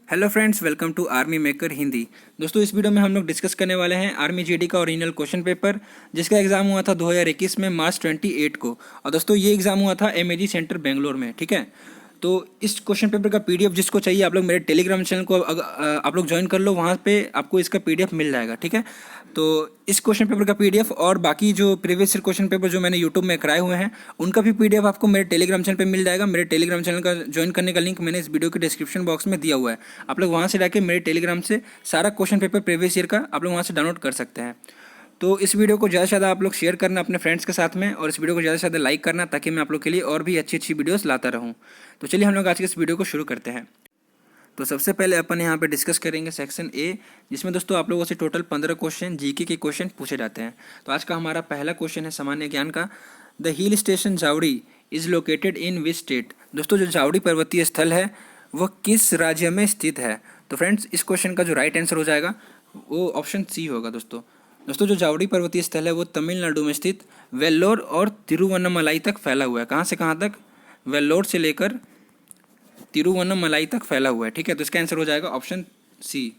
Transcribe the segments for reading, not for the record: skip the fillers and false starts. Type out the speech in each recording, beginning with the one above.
Hello friends, welcome to army maker Hindi. दोस्तों, इस video में हम लोग डिस्कस करने वाले हैं आर्मी जीडी का ओरिजिनल क्वेश्चन पेपर, जिसका एग्जाम हुआ था 2021 में मार्च 28 को। और दोस्तों, ये एग्जाम हुआ था एमएजी सेंटर बेंगलोर में। ठीक है, तो इस क्वेश्चन पेपर का पीडीएफ जिसको चाहिए, आप लोग मेरे टेलीग्राम चैनल को आप लोग ज्वाइन कर लो, वहाँ पे आपको इसका पीडीएफ मिल जाएगा। ठीक है, तो इस क्वेश्चन पेपर का पीडीएफ और बाकी जो प्रीवियस ईयर क्वेश्चन पेपर जो मैंने यूट्यूब में कराए हुए हैं, उनका भी पीडीएफ आपको मेरे टेलीग्राम चैनल पे मिल जाएगा। मेरे टेलीग्राम चैनल का ज्वाइन करने का लिंक मैंने इस वीडियो के डिस्क्रिप्शन बॉक्स में दिया हुआ है। आप लोग वहाँ से जाके मेरे टेलीग्राम से सारा क्वेश्चन पेपर प्रीवियस ईयर का आप लोग वहाँ से डाउनलोड कर सकते हैं। तो इस वीडियो को ज़्यादा से ज़्यादा आप लोग शेयर करना अपने फ्रेंड्स के साथ में, और इस वीडियो को ज़्यादा से ज़्यादा लाइक करना, ताकि मैं आप लोग के लिए और भी अच्छी अच्छी वीडियोस लाता रहूं। तो चलिए हम लोग आज के इस वीडियो को शुरू करते हैं। तो सबसे पहले अपन यहाँ पे डिस्कस करेंगे सेक्शन ए, जिसमें दोस्तों आप लोगों से टोटल 15 क्वेश्चन जीके के क्वेश्चन पूछे जाते हैं। तो आज का हमारा पहला क्वेश्चन है सामान्य ज्ञान का। The hill station Jawali is located in which state. दोस्तों, जो जावड़ी पर्वतीय स्थल है वह किस राज्य में स्थित है? तो फ्रेंड्स, इस क्वेश्चन का जो राइट आंसर हो जाएगा वो ऑप्शन सी होगा। दोस्तों, जो जावड़ी पर्वतीय स्थल है वो तमिलनाडु में स्थित वेल्लोर और तिरुवन्नमलाई तक फैला हुआ है। कहाँ से कहाँ तक? वेल्लोर से लेकर तिरुवन्नमलाई तक फैला हुआ है। ठीक है, तो इसका आंसर हो जाएगा ऑप्शन सी।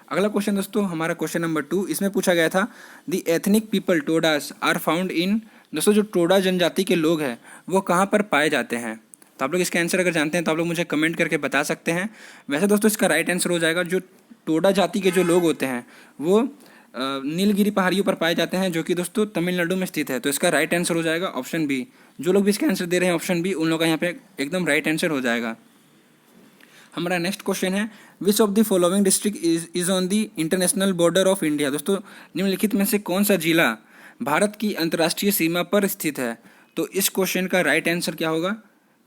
अगला क्वेश्चन दोस्तों, हमारा क्वेश्चन नंबर 2, इसमें पूछा गया था the ethnic people Todas are found in. दोस्तों, जो टोडा जनजाति के लोग हैं वो कहाँ पर पाए जाते हैं? तो आप लोग इसका आंसर अगर जानते हैं तो आप लोग मुझे कमेंट करके बता सकते हैं। वैसे दोस्तों, इसका राइट आंसर हो जाएगा, जो टोडा जाति के जो लोग होते हैं वो नीलगिरी पहाड़ियों पर पाए जाते हैं, जो कि दोस्तों तमिलनाडु में स्थित है। तो इसका राइट आंसर हो जाएगा ऑप्शन बी। जो लोग भी इसका आंसर दे रहे हैं ऑप्शन बी, उन लोगों का यहाँ पे एकदम राइट आंसर हो जाएगा। हमारा नेक्स्ट क्वेश्चन है which of the following district is on the international border of India. दोस्तों, निम्नलिखित में से कौन सा जिला भारत की अंतर्राष्ट्रीय सीमा पर स्थित है? तो इस क्वेश्चन का राइट आंसर क्या होगा?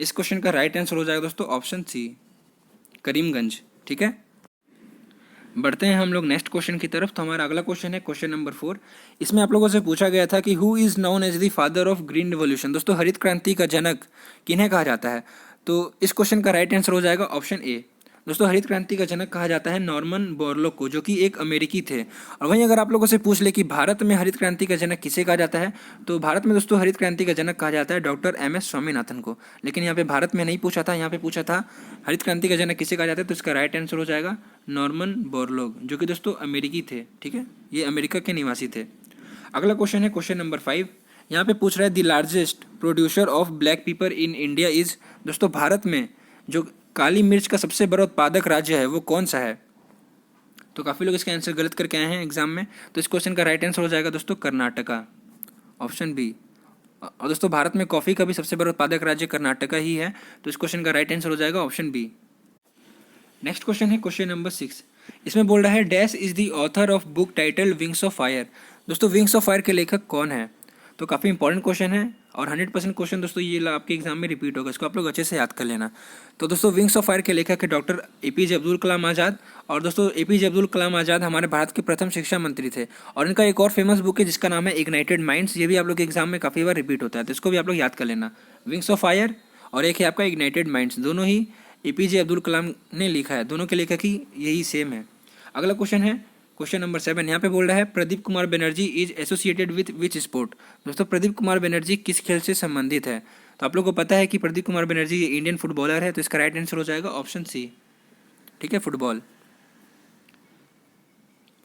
इस क्वेश्चन का राइट आंसर हो जाएगा दोस्तों ऑप्शन सी, करीमगंज। ठीक है, बढ़ते हैं हम लोग नेक्स्ट क्वेश्चन की तरफ। तो हमारा अगला क्वेश्चन है क्वेश्चन नंबर 4। इसमें आप लोगों से पूछा गया था कि who is known as the father of green revolution. दोस्तों, हरित क्रांति का जनक किन्हें कहा जाता है? तो इस क्वेश्चन का राइट आंसर हो जाएगा ऑप्शन ए। दोस्तों, हरित क्रांति का जनक कहा जाता है नॉर्मन बोरलॉग को, जो कि एक अमेरिकी थे। और वहीं अगर आप लोगों से पूछ ले कि भारत में हरित क्रांति का जनक किसे कहा जाता है, तो भारत में दोस्तों हरित क्रांति का जनक कहा जाता है डॉक्टर एम.एस. स्वामीनाथन को। लेकिन यहाँ पे भारत में नहीं पूछा था, यहाँ पे पूछा था हरित क्रांति का जनक किसे कहा जाता है। तो इसका राइट आंसर हो जाएगा नॉर्मन बोरलॉग, जो कि दोस्तों अमेरिकी थे। ठीक है, ये अमेरिका के निवासी थे। अगला क्वेश्चन है क्वेश्चन नंबर 5। यहाँ पे पूछ रहा है the largest producer of black पीपर इन इंडिया इज। दोस्तों, भारत में जो काली मिर्च का सबसे बड़ा उत्पादक राज्य है वो कौन सा है? तो काफ़ी लोग इसका आंसर गलत करके आए हैं एग्जाम में। तो इस क्वेश्चन का राइट आंसर हो जाएगा दोस्तों कर्नाटका, ऑप्शन बी। और दोस्तों, भारत में कॉफ़ी का भी सबसे बड़ा उत्पादक राज्य कर्नाटका ही है। तो इस क्वेश्चन का राइट आंसर हो जाएगा ऑप्शन बी। नेक्स्ट क्वेश्चन है क्वेश्चन नंबर 6। इसमें बोल रहा है dash is the author of book title wings of fire. दोस्तों, विंग्स ऑफ फायर के लेखक कौन है? तो काफ़ी इंपॉर्टेंट क्वेश्चन है और 100% क्वेश्चन दोस्तों ये आपके एग्जाम में रिपीट होगा। इसको आप लोग अच्छे से याद कर लेना। तो दोस्तों, विंग्स ऑफ फायर के लेखक है डॉक्टर एपीजे अब्दुल कलाम आज़ाद। और दोस्तों, एपीजे अब्दुल कलाम आज़ाद हमारे भारत के प्रथम शिक्षा मंत्री थे। और इनका एक और फेमस बुक है जिसका नाम है इग्नाइटेड माइंड्स। ये भी आप लोग के एग्जाम में काफ़ी बार रिपीट होता है, तो इसको भी आप लोग याद कर लेना। विंग्स ऑफ फायर और एक है आपका इग्नाइटेड माइंड्स, दोनों ही एपीजे अब्दुल कलाम ने लिखा है। दोनों के लेखक ही यही सेम है। अगला क्वेश्चन है क्वेश्चन नंबर 7। यहाँ पे बोल रहा है Pradeep Kumar Banerjee is associated with which sport. दोस्तों, प्रदीप कुमार बनर्जी किस खेल से संबंधित है? तो आप लोग को पता है कि प्रदीप कुमार बनर्जी ये इंडियन फुटबॉलर है। तो इसका राइट आंसर हो जाएगा ऑप्शन सी। ठीक है, फुटबॉल।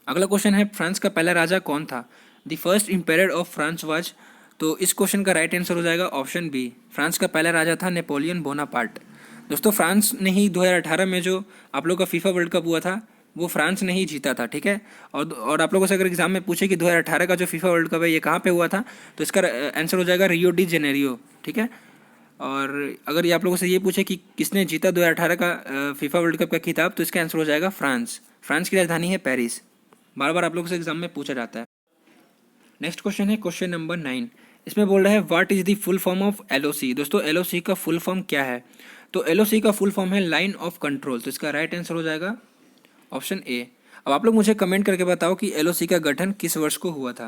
अगला क्वेश्चन है फ्रांस का पहला राजा कौन था? The first emperor of France was. तो इस क्वेश्चन का राइट आंसर हो जाएगा ऑप्शन बी। फ्रांस का पहला राजा था नेपोलियन बोनापार्ट। दोस्तों, फ्रांस ने ही 2018 में जो आप लोग का फीफा वर्ल्ड कप हुआ था वो फ्रांस ने ही जीता था। ठीक है, और आप लोगों से अगर एग्जाम में पूछे कि 2018 का जो फीफा वर्ल्ड कप है ये कहाँ पे हुआ था, तो इसका आंसर हो जाएगा रियो डी जेनेरियो। ठीक है, और अगर ये आप लोगों से ये पूछे कि किसने जीता 2018 का फीफा वर्ल्ड कप का खिताब, तो इसका आंसर हो जाएगा फ्रांस। फ्रांस की राजधानी है पेरिस। बार बार आप लोगों से एग्जाम में पूछा जाता है। नेक्स्ट क्वेश्चन है क्वेश्चन नंबर 9। इसमें बोल रहा है what is the full form of LOC. दोस्तों, एलओसी का फुल फॉर्म क्या है? तो एलओसी का फुल फॉर्म है लाइन ऑफ कंट्रोल। तो इसका राइट आंसर हो जाएगा ऑप्शन ए। अब आप लोग मुझे कमेंट करके बताओ कि एलओसी का गठन किस वर्ष को हुआ था।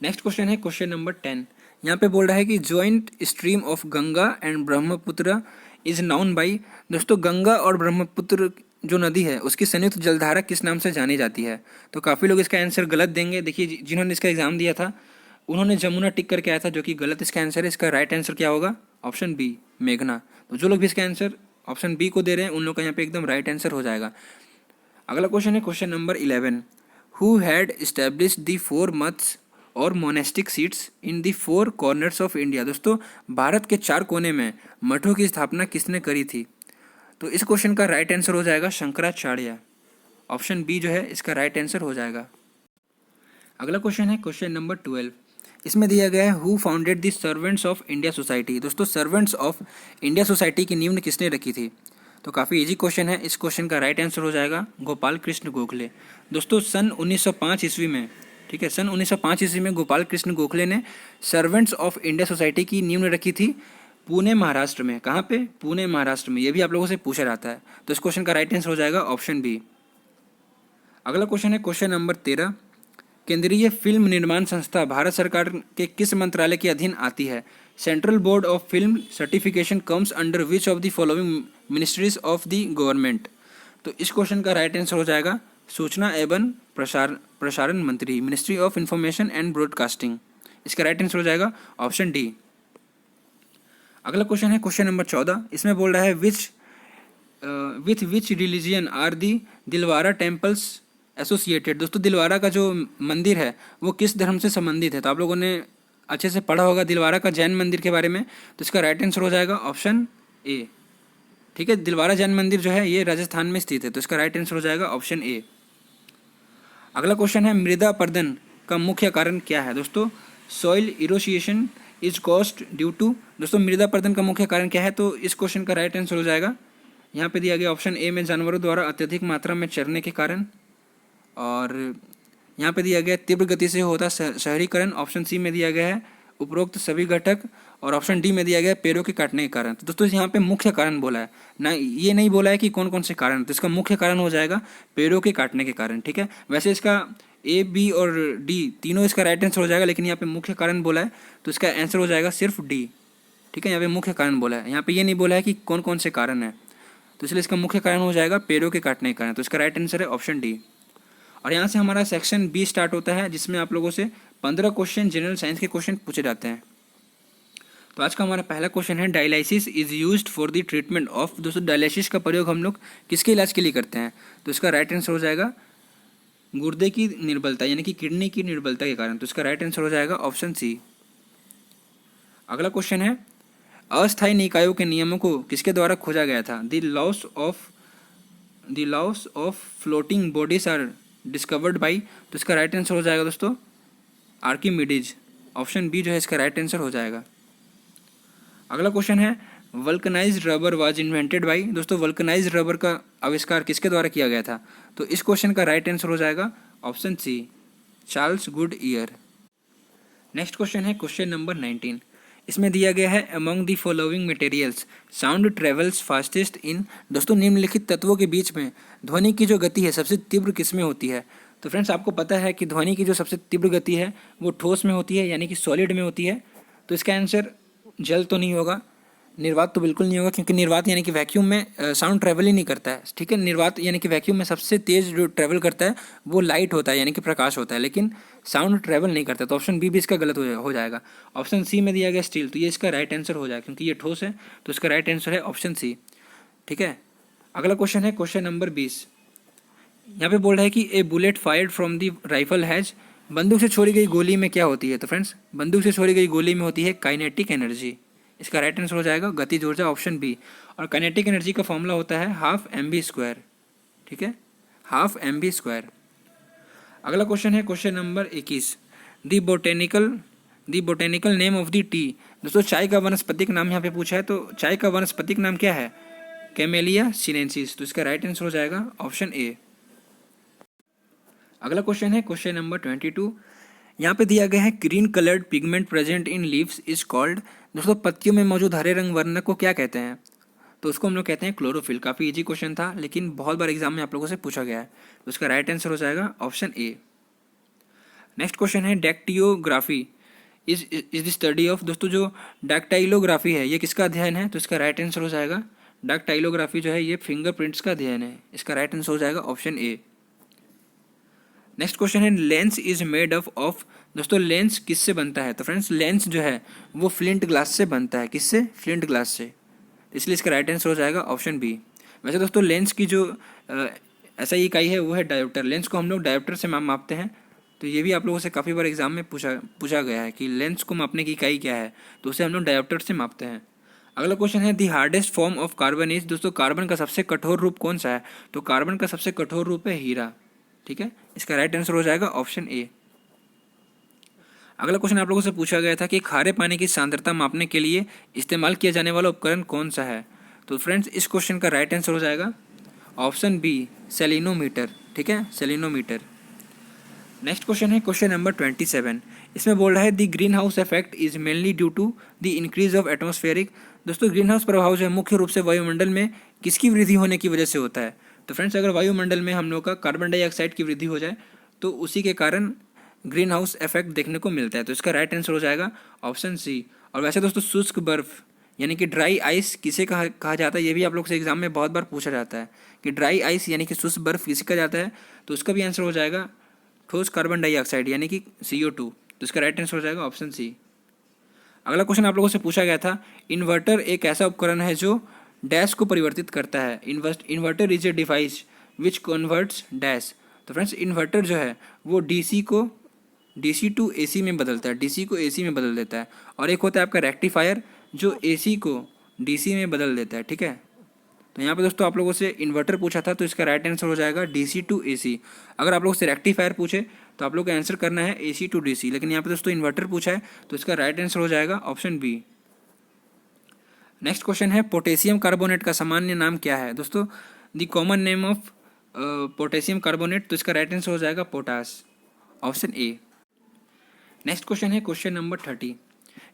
नेक्स्ट क्वेश्चन है क्वेश्चन नंबर 10। यहाँ पे बोल रहा है कि joint stream of Ganga and Brahmaputra is noun by. दोस्तों, गंगा और ब्रह्मपुत्र जो नदी है उसकी संयुक्त जलधारा किस नाम से जानी जाती है? तो काफ़ी लोग इसका आंसर गलत देंगे। देखिए, जिन्होंने इसका एग्जाम दिया था उन्होंने जमुना टिक करके आया था, जो कि गलत इसका आंसर है। इसका राइट आंसर क्या होगा? ऑप्शन बी, मेघना। तो जो लोग भी इसका आंसर ऑप्शन बी को दे रहे हैं उन लोग का यहाँ पे एकदम राइट आंसर हो जाएगा। अगला क्वेश्चन है question number 11, who had established the 4 मथ्स और monastic seats in the 4 corners of India. दोस्तों भारत के 4 कोने में मठों की स्थापना किसने करी थी? तो इस क्वेश्चन का राइट आंसर हो जाएगा शंकराचार्य। ऑप्शन बी जो है इसका राइट आंसर हो जाएगा। अगला क्वेश्चन है क्वेश्चन नंबर 12, इसमें दिया गया है who founded the servants of India society. दोस्तों सर्वेंट्स ऑफ इंडिया सोसाइटी की नींव किसने रखी थी? तो काफ़ी इजी क्वेश्चन है, इस क्वेश्चन का राइट आंसर हो जाएगा गोपाल कृष्ण गोखले। दोस्तों सन 1905 ईस्वी में, ठीक है, सन 1905 ईस्वी में गोपाल कृष्ण गोखले ने सर्वेंट्स ऑफ इंडिया सोसाइटी की नींव रखी थी पुणे महाराष्ट्र में। कहाँ पे? पुणे महाराष्ट्र में। ये भी आप लोगों से पूछा जाता है, तो इस क्वेश्चन का राइट आंसर हो जाएगा ऑप्शन बी। अगला क्वेश्चन है क्वेश्चन नंबर 13, केंद्रीय फिल्म निर्माण संस्था भारत सरकार के किस मंत्रालय के अधीन आती है? Central board of film certification comes under which of the following ministries of the government. तो इस क्वेश्चन का राइट आंसर हो जाएगा सूचना एवं प्रसारण मंत्री, ministry of information and broadcasting. इसका राइट आंसर हो जाएगा ऑप्शन डी। अगला क्वेश्चन है क्वेश्चन नंबर 14, इसमें बोल रहा है with which religion are the Dilwara temples associated. दोस्तों दिलवारा का जो मंदिर है वो किस धर्म से संबंधित है? तो आप लोगों ने अच्छे से पढ़ा होगा दिलवारा का जैन मंदिर के बारे में, तो इसका राइट आंसर हो जाएगा ऑप्शन ए। ठीक है, दिलवारा जैन मंदिर जो है ये राजस्थान में स्थित है, तो इसका राइट आंसर हो जाएगा ऑप्शन ए। अगला क्वेश्चन है मृदा अपरदन का मुख्य कारण क्या है? दोस्तों soil erosion is caused due to. दोस्तों मृदा अपरदन का मुख्य कारण क्या है? तो इस क्वेश्चन का राइट आंसर हो जाएगा यहाँ पे दिया गया ऑप्शन ए में जानवरों द्वारा अत्यधिक मात्रा में चरने के कारण, और यहाँ पे दिया गया तीव्र गति से होता शहरीकरण। ऑप्शन सी में दिया गया है उपरोक्त सभी घटक, और ऑप्शन डी में दिया गया है पेड़ों के काटने के कारण। तो दोस्तों यहाँ पे मुख्य कारण बोला है ना, ये नहीं बोला है कि कौन कौन से कारण, तो इसका मुख्य कारण हो जाएगा पेड़ों के काटने के कारण। ठीक है, वैसे इसका ए बी और डी तीनों इसका राइट आंसर हो जाएगा, लेकिन यहाँ पे मुख्य कारण बोला है तो इसका आंसर हो जाएगा सिर्फ डी। ठीक है, यहाँ पे मुख्य कारण बोला है, यहाँ पे ये नहीं बोला है कि कौन कौन से कारण है, तो इसलिए इसका मुख्य कारण हो जाएगा पेड़ों के काटने के कारण, तो इसका राइट आंसर है ऑप्शन डी। और यहाँ से हमारा सेक्शन बी स्टार्ट होता है, जिसमें आप लोगों से 15 क्वेश्चन जनरल साइंस के क्वेश्चन पूछे जाते हैं। तो आज का हमारा पहला क्वेश्चन है dialysis is used for the treatment of. दोस्तों डायलिसिस का प्रयोग हम लोग किसके इलाज के लिए करते हैं? तो इसका राइट आंसर हो जाएगा गुर्दे की निर्बलता यानी कि किडनी की निर्बलता के कारण, तो इसका राइट आंसर हो जाएगा ऑप्शन सी। अगला क्वेश्चन है अस्थायी निकायों के नियमों को किसके द्वारा खोजा गया था? The laws of floating bodies are discovered by. तो इसका राइट आंसर हो जाएगा दोस्तों आर्किमिडीज। ऑप्शन बी जो है इसका राइट आंसर हो जाएगा। अगला क्वेश्चन है vulcanised rubber was invented by. दोस्तों वल्कनाइज्ड रबर का आविष्कार किसके द्वारा किया गया था? तो इस क्वेश्चन का राइट आंसर हो जाएगा option C Charles Goodyear. Next question है क्वेश्चन नंबर 19, इसमें दिया गया है among the following materials sound travels fastest in. दोस्तों निम्नलिखित तत्वों के बीच में ध्वनि की जो गति है सबसे तीव्र किसमें होती है? तो फ्रेंड्स आपको पता है कि ध्वनि की जो सबसे तीव्र गति है वो ठोस में होती है यानी कि सॉलिड में होती है, तो इसका आंसर जल तो नहीं होगा, निर्वात तो बिल्कुल नहीं होगा, क्योंकि निर्वात यानी कि वैक्यूम में साउंड ट्रैवल ही नहीं करता है। ठीक है, निर्वात यानी कि वैक्यूम में सबसे तेज जो ट्रैवल करता है वो लाइट होता है यानी कि प्रकाश होता है, लेकिन साउंड ट्रैवल नहीं करता। तो ऑप्शन बी भी इसका गलत हो जाएगा। ऑप्शन सी में दिया गया स्टील, तो ये इसका राइट आंसर हो जाएगा क्योंकि ये ठोस है, तो इसका राइट आंसर है ऑप्शन सी। ठीक है, अगला क्वेश्चन है क्वेश्चन नंबर 20। यहाँ पे बोल रहा है कि a bullet fired from the rifle has. बंदूक से छोड़ी गई गोली में क्या होती है? तो फ्रेंड्स बंदूक से छोड़ी गई गोली में होती है काइनेटिक एनर्जी। इसका राइट आंसर हो जाएगा गतिज ऊर्जा, ऑप्शन बी। और काइनेटिक एनर्जी का फॉर्मूला होता है हाफ mv²। ठीक है, हाफ mv²। अगला क्वेश्चन है question number 21, the botanical name of the T. दोस्तों चाय का वनस्पतिक नाम यहाँ पे पूछा है, तो चाय का वनस्पतिक नाम क्या है? Camellia sinensis. तो इसका राइट आंसर हो जाएगा ऑप्शन ए। अगला क्वेश्चन है क्वेश्चन नंबर 22। यहाँ पे दिया गया है green coloured pigment present in leaves is called. दोस्तों पत्तियों में मौजूद हरे रंग वर्णक को क्या कहते हैं? तो उसको हम लोग कहते हैं क्लोरोफिल। काफ़ी इजी क्वेश्चन था, लेकिन बहुत बार एग्जाम में आप लोगों से पूछा गया है, तो उसका राइट आंसर हो जाएगा ऑप्शन ए। नेक्स्ट क्वेश्चन है डैक्टियोग्राफी इज द स्टडी ऑफ। दोस्तों जो डैक्टाइलोग्राफी है ये किसका अध्ययन है? तो इसका राइट आंसर हो जाएगा डैक्टाइलोग्राफी जो है ये फिंगरप्रिंट्स का अध्ययन है। इसका राइट आंसर हो जाएगा ऑप्शन ए। नेक्स्ट क्वेश्चन है lens is made up of. दोस्तों लेंस किससे बनता है? तो फ्रेंड्स लेंस जो है वो फ्लिंट ग्लास से बनता है। किससे? फ्लिंट ग्लास से। इसलिए इसका राइट आंसर हो जाएगा ऑप्शन बी। वैसे दोस्तों लेंस की जो ऐसा इकाई है वो है डायोप्टर। लेंस को हम लोग डायोप्टर से मापते हैं। तो ये भी आप लोगों से काफ़ी बार एग्जाम में पूछा गया है कि लेंस को मापने की इकाई क्या है, तो उसे हम लोग डायोप्टर से मापते हैं। अगला क्वेश्चन है the hardest form of carbon is. दोस्तों कार्बन का सबसे कठोर रूप कौन सा है? तो कार्बन का सबसे कठोर रूप है हीरा। ठीक है, इसका राइट आंसर हो जाएगा ऑप्शन ए। अगला क्वेश्चन आप लोगों से पूछा गया था कि खारे पानी की सांद्रता मापने के लिए इस्तेमाल किया जाने वाला उपकरण कौन सा है? तो फ्रेंड्स इस क्वेश्चन का राइट आंसर हो जाएगा ऑप्शन बी, सेलिनोमीटर। ठीक है, सेलिनोमीटर। नेक्स्ट क्वेश्चन है क्वेश्चन नंबर 27। इसमें बोल रहा है the green house effect is mainly due to the increase of atmospheric. दोस्तों ग्रीन हाउस प्रभाव जो है मुख्य रूप से वायुमंडल में किसकी वृद्धि होने की वजह से होता है? तो फ्रेंड्स अगर वायुमंडल में हम लोग का कार्बन डाइऑक्साइड की वृद्धि हो जाए तो उसी के कारण ग्रीन हाउस इफेक्ट देखने को मिलता है। तो इसका राइट आंसर हो जाएगा ऑप्शन सी। और वैसे दोस्तों शुष्क बर्फ यानी कि ड्राई आइस किसे कहा जाता है, ये भी आप लोग से एग्जाम में बहुत बार पूछा जाता है कि ड्राई आइस यानी कि शुष्क बर्फ किसे कहा जाता है? तो उसका भी आंसर हो जाएगा ठोस कार्बन डाइऑक्साइड यानी कि CO2। तो इसका राइट आंसर हो जाएगा ऑप्शन सी। अगला क्वेश्चन आप लोगों से पूछा गया था इन्वर्टर एक ऐसा उपकरण है जो डैश को परिवर्तित करता है। Inverter is a device which converts dash. तो फ्रेंड्स इन्वर्टर जो है वो DC को DC टू AC में बदलता है, DC को AC में बदल देता है। और एक होता है आपका रेक्टिफायर जो AC को DC में बदल देता है। ठीक है, तो यहाँ पे दोस्तों आप लोगों से इन्वर्टर पूछा था तो इसका राइट आंसर हो जाएगा DC टू AC। अगर आप लोगों से रेक्टिफायर पूछे तो आप लोग को आंसर करना है AC टू DC, लेकिन यहाँ पे दोस्तों इन्वर्टर पूछा है तो इसका राइट आंसर हो जाएगा ऑप्शन बी। नेक्स्ट क्वेश्चन है पोटेशियम कार्बोनेट का सामान्य नाम क्या है? दोस्तों the common name of potassium carbonate. तो इसका राइट आंसर हो जाएगा potash, option A. Next question है क्वेश्चन नंबर 30।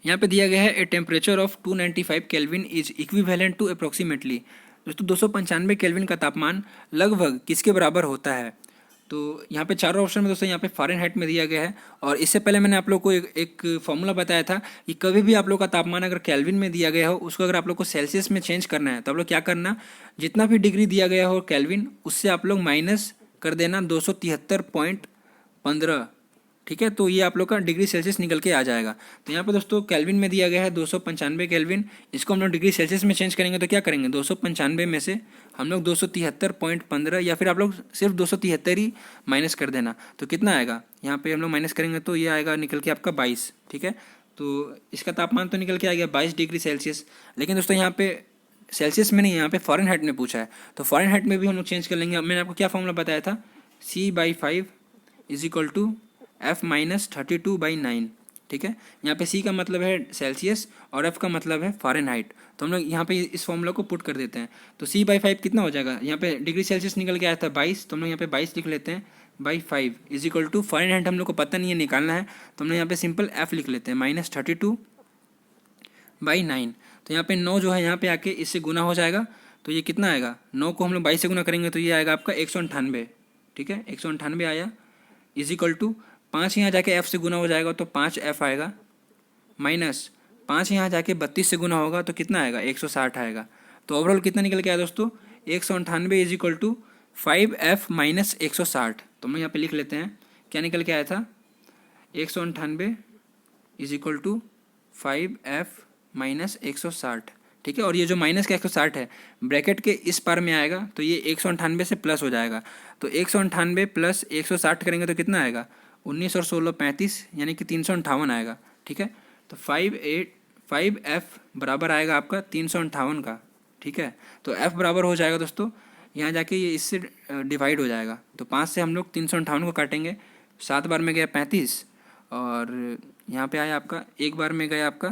यहाँ पे दिया गया है a temperature of 295 kelvin is equivalent to approximately. दोस्तों 295 केल्विन का तापमान लगभग किसके बराबर होता है? तो यहाँ पे चारों ऑप्शन में दोस्तों यहाँ पे फ़ारेनहाइट में दिया गया है। और इससे पहले मैंने आप लोग को एक फॉर्मूला बताया था कि कभी भी आप लोग का तापमान अगर केल्विन में दिया गया हो उसको अगर आप लोग को सेल्सियस में चेंज करना है तो आप लोग क्या करना, जितना भी डिग्री दिया गया हो केल्विन उससे आप लोग माइनस कर देना 273.15। ठीक है, तो ये आप लोग का डिग्री सेल्सियस निकल के आ जाएगा। तो यहाँ पे दोस्तों केल्विन में दिया गया है 295 केल्विन, इसको हम लोग डिग्री सेल्सियस में चेंज करेंगे तो क्या करेंगे 295 में से हम लोग 273.15 या फिर आप लोग सिर्फ 273 ही माइनस कर देना तो कितना आएगा, यहाँ पे हम लोग माइनस करेंगे तो ये आएगा निकल के आपका 22। ठीक है, तो इसका तापमान तो निकल के आ गया 22 डिग्री सेल्सियस। लेकिन दोस्तों यहाँ पे सेल्सियस में नहीं, यहाँ पे फ़ारेनहाइट में पूछा है तो फ़ारेनहाइट में भी हम लोग चेंज कर लेंगे। मैंने आपको क्या फॉर्मूला बताया था, C/5 is equal to F-32/9। ठीक है, यहाँ पे C का मतलब है सेल्सियस और F का मतलब है फ़ारेनहाइट। तो हम लोग यहाँ पे इस फॉर्मूला को पुट कर देते हैं तो C/5 कितना हो जाएगा, यहाँ पे डिग्री सेल्सियस निकल के आया था 22 तो हम लोग यहाँ पे 22 लिख लेते हैं by 5 is equal to Fahrenheit हम लोग को पता नहीं है निकालना है तो हम लोग यहाँ पे सिंपल F लिख लेते हैं -32/9। तो यहाँ पे 9 जो है यहाँ पे आके इससे गुना हो जाएगा तो ये कितना आएगा, 9 को हम लोग 22 से गुना करेंगे तो ये आएगा आपका 198। ठीक है, 198 आया इज इक्वल टू 5 यहाँ जाके F से गुना हो जाएगा तो 5F आएगा, माइनस 5 यहाँ जाके 32 से गुना होगा तो कितना आएगा 160 आएगा। तो ओवरऑल कितना निकल के आया दोस्तों 198 is equal to 5F minus 160। तो हम यहाँ पे लिख लेते हैं क्या निकल के आया था 198 is equal to 5F minus 160। ठीक है, और ये जो माइनस का 160 है ब्रैकेट के इस पार में आएगा तो ये 198 से प्लस हो जाएगा तो 198 प्लस 160 करेंगे तो कितना आएगा 19 और 16 35 यानी कि 358 आएगा। ठीक है, तो 5F बराबर आएगा आपका 358 का। ठीक है, तो F बराबर हो जाएगा दोस्तों यहाँ जाके ये इससे डिवाइड हो जाएगा तो 5 से हम लोग 358 को काटेंगे, 7 बार में गया 35 और यहाँ पे आया आपका एक बार में गया आपका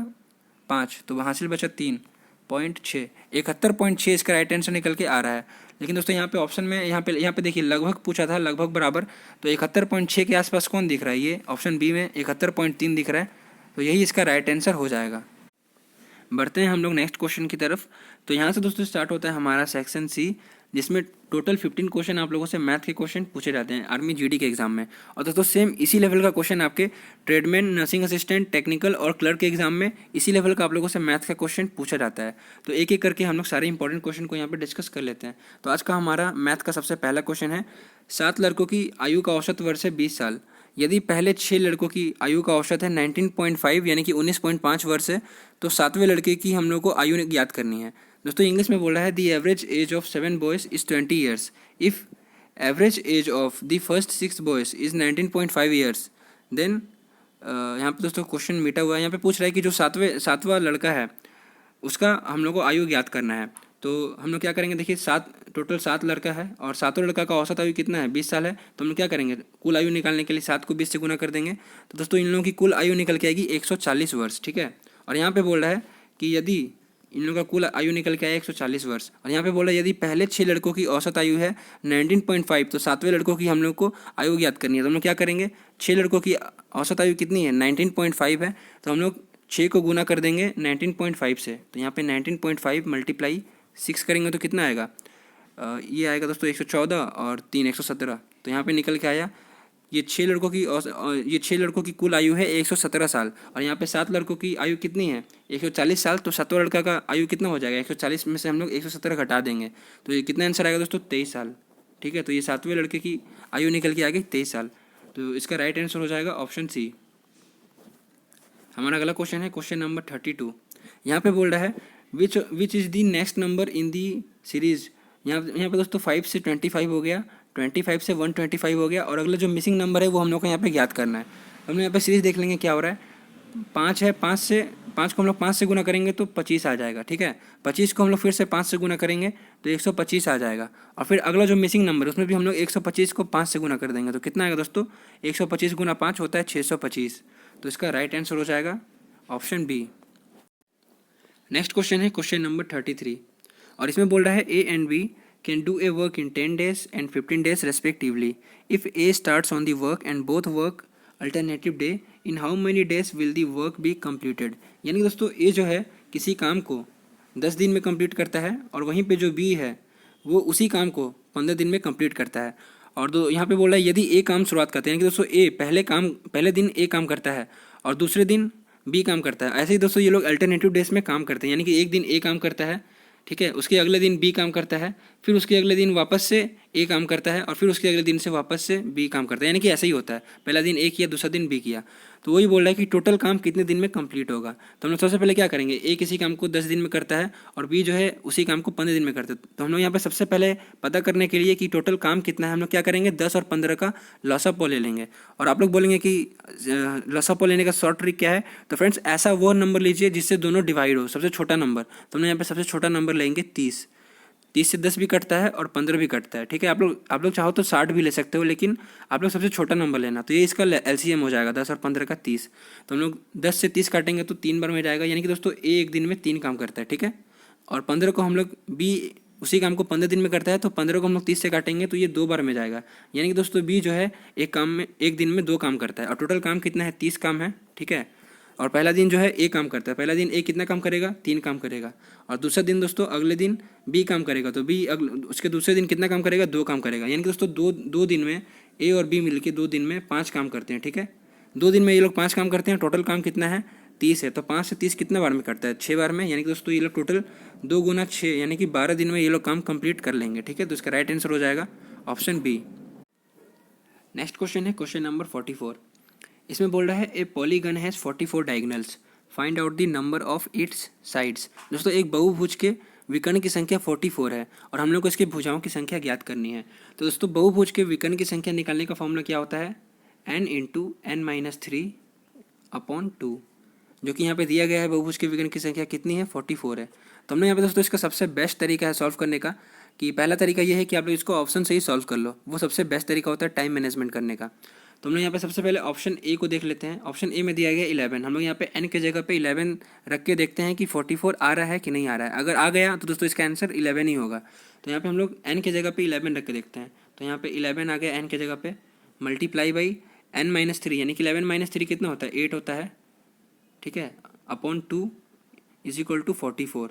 5 तो हासिल बचा 3.6 71.6 इसका राइट आंसर निकल के आ रहा है। लेकिन दोस्तों यहाँ पे ऑप्शन में यहाँ पे देखिए लगभग पूछा था, लगभग बराबर, तो 71.6 के आसपास कौन दिख रहा है, ये ऑप्शन बी में 71.3 दिख रहा है तो यही इसका राइट आंसर हो जाएगा। बढ़ते हैं हम लोग नेक्स्ट क्वेश्चन की तरफ। तो यहाँ से दोस्तों स्टार्ट होता है हमारा सेक्शन सी जिसमें टोटल 15 क्वेश्चन आप लोगों से मैथ के क्वेश्चन पूछे जाते हैं आर्मी GD के एग्जाम में। और दोस्तों सेम इसी लेवल का क्वेश्चन आपके ट्रेडमैन, नर्सिंग असिस्टेंट, टेक्निकल और क्लर्क के एग्जाम में इसी लेवल का आप लोगों से मैथ का क्वेश्चन पूछा जाता है। तो एक एक करके हम लोग सारे इंपॉर्टेंट क्वेश्चन को यहाँ पे डिस्कस कर लेते हैं। तो आज का हमारा मैथ का सबसे पहला क्वेश्चन है 7 लड़कों की आयु का औसत वर्ष है 20 साल। यदि पहले 6 लड़कों की आयु का औसत है 19.5 यानी कि 19.5 वर्ष है तो 7वें लड़के की हम लोग को आयु ज्ञात करनी है। दोस्तों इंग्लिश में बोल रहा है the average age of 7 boys is 20 years. If average age of the first 6 boys is 19.5 years then, यहाँ पे दोस्तों क्वेश्चन मिटा हुआ है। यहाँ पे पूछ रहा है कि जो सातवां लड़का है उसका हम लोग को आयु ज्ञात करना है। तो हम लोग क्या करेंगे, देखिए टोटल 7 लड़का है और सातों लड़का का औसत आयु कितना है, 20 साल है। तो हम लोग क्या करेंगे, कुल आयु निकालने के लिए 7 को 20 से गुना कर देंगे। तो दोस्तों इन लोगों की कुल आयु निकल के आएगी 140 वर्ष, ठीक है। और यहाँ पे बोल रहा है कि यदि इन लोगों का कुल आयु निकल के आया 140 वर्ष, और यहाँ पे बोला यदि पहले 6 लड़कों की औसत आयु है 19.5, तो 7वें लड़कों की हम लोग को आयु ज्ञात करनी है। तो हम लोग क्या करेंगे, 6 लड़कों की औसत आयु कितनी है, 19.5 है। तो हम लोग 6 को गुना कर देंगे 19.5 से। तो यहाँ पे 19.5 मल्टीप्लाई 6 करेंगे तो कितना आएगा, ये आएगा दोस्तों 114 और 3 117। तो यहाँ पे निकल के आया ये 6 लड़कों की कुल आयु है 117 साल, और यहाँ पे 7 लड़कों की आयु कितनी है 140 साल। तो 7वां लड़का का आयु कितना हो जाएगा, 140 में से हम लोग 117 घटा देंगे तो ये कितना आंसर आएगा दोस्तों, 23 साल, ठीक है। तो ये 7वें लड़के की आयु निकल के आ गई 23 साल। तो इसका राइट आंसर हो जाएगा ऑप्शन सी। हमारा अगला क्वेश्चन है क्वेश्चन नंबर 32। यहाँ पे बोल रहा है which is the next number in the series. यहाँ पे दोस्तों 5 से 25 हो गया, 25 से 125 हो गया, और अगला जो मिसिंग नंबर है वो हम लोग को यहाँ पे ज्ञात करना है। हम लोग यहाँ पे सीरीज़ देख लेंगे क्या हो रहा है। 5 है, 5 को हम लोग 5 से गुना करेंगे तो 25 आ जाएगा, ठीक है। 25 को हम लोग फिर से 5 से गुना करेंगे तो 125 आ जाएगा, और फिर अगला जो मिसिंग नंबर है उसमें भी हम लोग 125 को 5 से गुना कर देंगे तो कितना आएगा दोस्तों, 125 गुना 5 होता है 625। तो इसका राइट आंसर हो जाएगा ऑप्शन बी। नेक्स्ट क्वेश्चन है क्वेश्चन नंबर 33, और इसमें बोल रहा है A and B can do a work in 10 days and 15 days respectively. If A starts on the work and both work alternative day, in how many days will the work be completed. यानी कि दोस्तों ए जो है किसी काम को 10 दिन में कंप्लीट करता है, और वहीं पे जो बी है वो उसी काम को 15 दिन में कंप्लीट करता है। और यहाँ पे बोल रहा है यदि ए काम शुरुआत करते हैं, यानी कि दोस्तों ए पहले दिन ए काम करता है और दूसरे दिन बी काम करता है। ऐसे ही दोस्तों ये लोग अल्टरनेटिव डेज में काम करते हैं, यानी कि एक दिन ए काम करता है, ठीक है, उसके अगले दिन बी काम करता है, फिर उसके अगले दिन वापस से ए काम करता है, और फिर उसके अगले दिन से वापस से बी काम करता है। यानी कि ऐसा ही होता है, पहला दिन ए किया, दूसरा दिन बी किया। तो वही बोल रहा है कि टोटल काम कितने दिन में कंप्लीट होगा। तो हम लोग सबसे पहले क्या करेंगे, ए किसी काम को 10 दिन में करता है और बी जो है उसी काम को 15 दिन में करता है। तो हम लोग यहाँ पे सबसे पहले पता करने के लिए कि टोटल काम कितना है, हम लोग क्या करेंगे 10 और 15 का लॉसअप ले लेंगे। और आप लोग बोलेंगे कि लॉसअप लेने का शॉर्ट ट्रिक क्या है। तो फ्रेंड्स ऐसा वो नंबर लीजिए जिससे दोनों डिवाइड हो, सबसे छोटा नंबर। तो हम लोग यहाँ पे सबसे छोटा नंबर लेंगे 30। 30 से 10 भी कटता है और 15 भी कटता है, ठीक है। आप लोग चाहो तो 60 भी ले सकते हो, लेकिन आप लोग सबसे छोटा नंबर लेना। तो ये इसका एलसीएम हो जाएगा 10 और 15 का 30। तो हम लोग 10 से 30 काटेंगे तो 3 बार में जाएगा, यानी कि दोस्तों एक दिन में 3 काम करता है, ठीक है। और 15 को हम लोग बी उसी काम को 15 दिन में करता है, तो 15 को हम लोग 30 से काटेंगे तो ये 2 बार में जाएगा, यानी कि दोस्तों बी जो है एक दिन में 2 काम करता है। और टोटल काम कितना है, 30 काम है, ठीक है। और पहला दिन जो है ए काम करता है, पहला दिन ए कितना काम करेगा, 3 काम करेगा। और दूसरा दिन दोस्तों अगले दिन बी काम करेगा, तो बी उसके दूसरे दिन कितना काम करेगा, 2 काम करेगा। यानी कि दोस्तों दो दिन में ए और बी मिलके 2 दिन में 5 काम करते हैं, ठीक है। 2 दिन में ये लोग 5 काम करते हैं, टोटल काम कितना है 30 है। तो 5 से 30 कितना बार में करता है, 6 बार में। यानी कि दोस्तों ये लोग टोटल 2 गुना 6 यानी कि 12 दिन में ये लोग काम कंप्लीट कर लेंगे, ठीक है। तो इसका राइट आंसर हो जाएगा ऑप्शन बी। नेक्स्ट क्वेश्चन है क्वेश्चन नंबर 44। इसमें बोल रहा है ए polygon has 44 diagonals, find out the number of its sides. दोस्तों एक बहुभुज के विकर्ण की संख्या 44 है और हम लोग को इसके भुजाओं की संख्या ज्ञात करनी है। तो दोस्तों बहुभुज के विकर्ण की संख्या निकालने का फॉर्मूला क्या होता है, n इंटू n माइनस 3/2, जो कि यहाँ पे दिया गया है। बहुभुज के विकर्ण की संख्या कितनी है, 44 है। तो हमने यहाँ पे दोस्तों इसका सबसे बेस्ट तरीका है सॉल्व करने का, कि पहला तरीका ये है कि आप लोग इसको ऑप्शन से ही सॉल्व कर लो, वो सबसे बेस्ट तरीका होता है टाइम मैनेजमेंट करने का। तो हम लोग यहाँ पे सबसे पहले ऑप्शन ए को देख लेते हैं। ऑप्शन ए में दिया गया 11, हम लोग यहाँ पे n के जगह पे 11 रख के देखते हैं कि 44 आ रहा है कि नहीं आ रहा है। अगर आ गया तो दोस्तों इसका आंसर 11 ही होगा। तो यहाँ पे हम लोग n के जगह पे 11 रख के देखते हैं। तो यहाँ पे 11 आ गया n के जगह पे, मल्टीप्लाई बाई n माइनस 3, यानी कि 11 माइनस 3 कितना होता है, 8 होता है, ठीक है, अपॉन 2 इज इक्वल टू 44।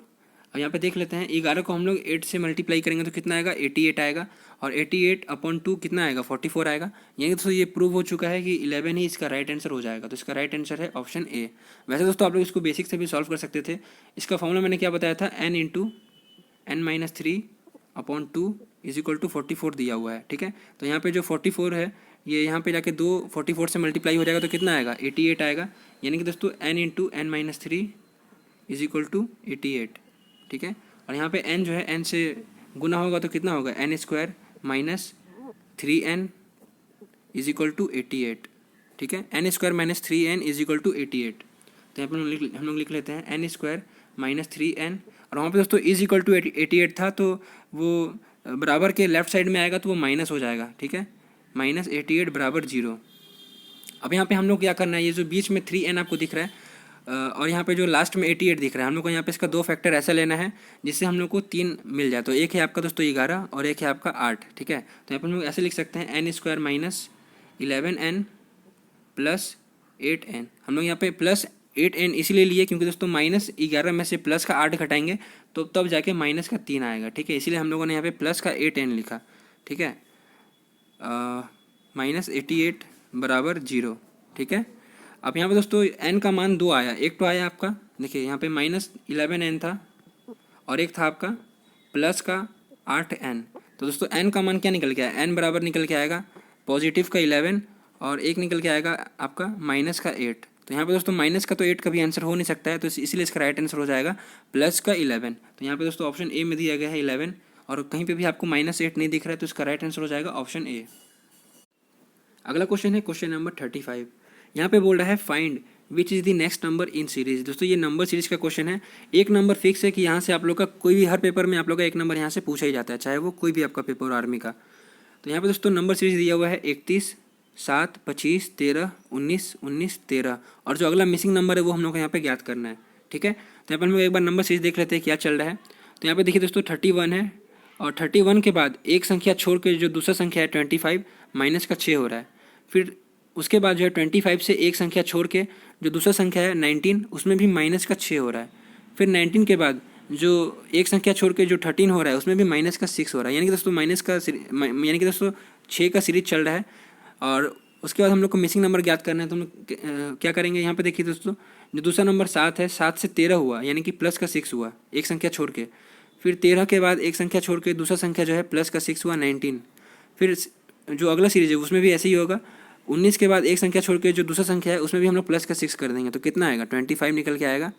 अब यहाँ पे देख लेते हैं 11 को हम लोग 8 से मल्टीप्लाई करेंगे तो कितना आएगा, 88 आएगा, और 88 अपॉन 2 कितना आएगा, 44 आएगा। यानी दोस्तों ये प्रूव हो चुका है कि 11 ही इसका राइट आंसर हो जाएगा। तो इसका राइट आंसर है ऑप्शन ए। वैसे दोस्तों आप लोग इसको बेसिक से भी सॉल्व कर सकते थे। इसका फॉर्मूला मैंने क्या बताया था, n into n minus 3/2 is equal to 44 दिया हुआ है, ठीक है। तो यहाँ पे जो 44 है ये यहाँ पे जाके 44 से मल्टीप्लाई हो जाएगा तो कितना आएगा, 88 आएगा। यानी कि दोस्तों n into n minus 3 is equal to 88, ठीक है। और यहाँ पे n जो है n से गुना होगा तो कितना होगा, n square minus 3n is equal to 88। ठीक है, n square minus 3n is equal to 88। तो यहाँ पर हम लोग लिख लेते हैं n स्क्वायर माइनस 3n, और वहाँ पे दोस्तों इज इक्वल टू 88 था तो वो बराबर के लेफ्ट साइड में आएगा तो वो माइनस हो जाएगा। ठीक है, माइनस 88 बराबर 0। अब यहाँ पे हम लोग क्या करना है, ये जो बीच में 3n आपको दिख रहा है और यहाँ पे जो लास्ट में 88 दिख रहा है, हम लोग को यहाँ पे इसका 2 फैक्टर ऐसा लेना है जिससे हम लोग को 3 मिल जाए। तो एक है आपका दोस्तों 11 और एक है आपका 8। ठीक है, तो यहाँ पर हम लोग ऐसे लिख सकते हैं n square minus 11n plus 8n। हम लोग यहाँ पे प्लस 8n इसीलिए लिए क्योंकि दोस्तों माइनस 11 में से प्लस का 8 घटाएंगे तो तब जाके माइनस का 3 आएगा। ठीक है, इसीलिए हम लोगों ने यहाँ पे प्लस का 8n लिखा। ठीक है, माइनस 88 बराबर 0। ठीक है, अब यहाँ पे दोस्तों n का मान 2 आया, एक तो आया आपका देखिए यहाँ पे माइनस 11n था और एक था आपका प्लस का 8n। तो दोस्तों n का मान क्या निकल के आया, n बराबर निकल के आएगा पॉजिटिव का 11 और एक निकल के आएगा आपका माइनस का 8। तो यहाँ पे दोस्तों माइनस का तो 8 कभी आंसर हो नहीं सकता है, तो इसलिए इसका राइट आंसर हो जाएगा प्लस का 11। तो यहाँ पे दोस्तों ऑप्शन ए में दिया गया है 11 और कहीं पे भी आपको माइनस 8 नहीं दिख रहा है तो इसका राइट आंसर हो जाएगा ऑप्शन ए। अगला क्वेश्चन है क्वेश्चन नंबर 35। यहाँ पे बोल रहा है find which is the next number in series. दोस्तों ये नंबर सीरीज का क्वेश्चन है। एक नंबर फिक्स है कि यहाँ से आप लोग का कोई भी हर पेपर में आप लोग का एक नंबर यहाँ से पूछा ही जाता है, चाहे वो कोई भी आपका पेपर हो आर्मी का। तो यहाँ पे दोस्तों नंबर सीरीज दिया हुआ है 31, 7, 25, 13, 19, 19, 13 और जो अगला मिसिंग नंबर है वो हम लोग को यहाँ पे ज्ञात करना है। ठीक है, तो यहाँ पर हम लोग एक बार नंबर सीरीज देख लेते हैं क्या चल रहा है। तो यहाँ पे देखिए दोस्तों 31 है और 31 के बाद एक संख्या छोड़ के जो दूसरा संख्या है 25 माइनस का 6 हो रहा है। फिर उसके बाद जो है 25 से एक संख्या छोड़ के जो दूसरा संख्या है 19 उसमें भी माइनस का 6 हो रहा है। फिर 19 के बाद जो एक संख्या छोड़ के जो 13 हो रहा है उसमें भी माइनस का 6 हो रहा है। यानी कि दोस्तों यानी कि दोस्तों 6 का सीरीज चल रहा है और उसके बाद हम लोग को मिसिंग नंबर ज्ञात करना है। तो हम लोग क्या करेंगे, यहाँ पे देखिए दोस्तों जो दूसरा नंबर 7 है, 7 से 13 हुआ यानी कि प्लस का 6 हुआ एक संख्या छोड़ के। फिर 13 के बाद एक संख्या छोड़ के दूसरा संख्या जो है प्लस का 6 हुआ 19। फिर जो अगला सीरीज है उसमें भी ऐसे ही होगा। 19 के बाद एक संख्या छोड़ के जो दूसरा संख्या है उसमें भी हम लोग प्लस का 6 कर देंगे तो कितना आएगा 25 निकल के आएगा।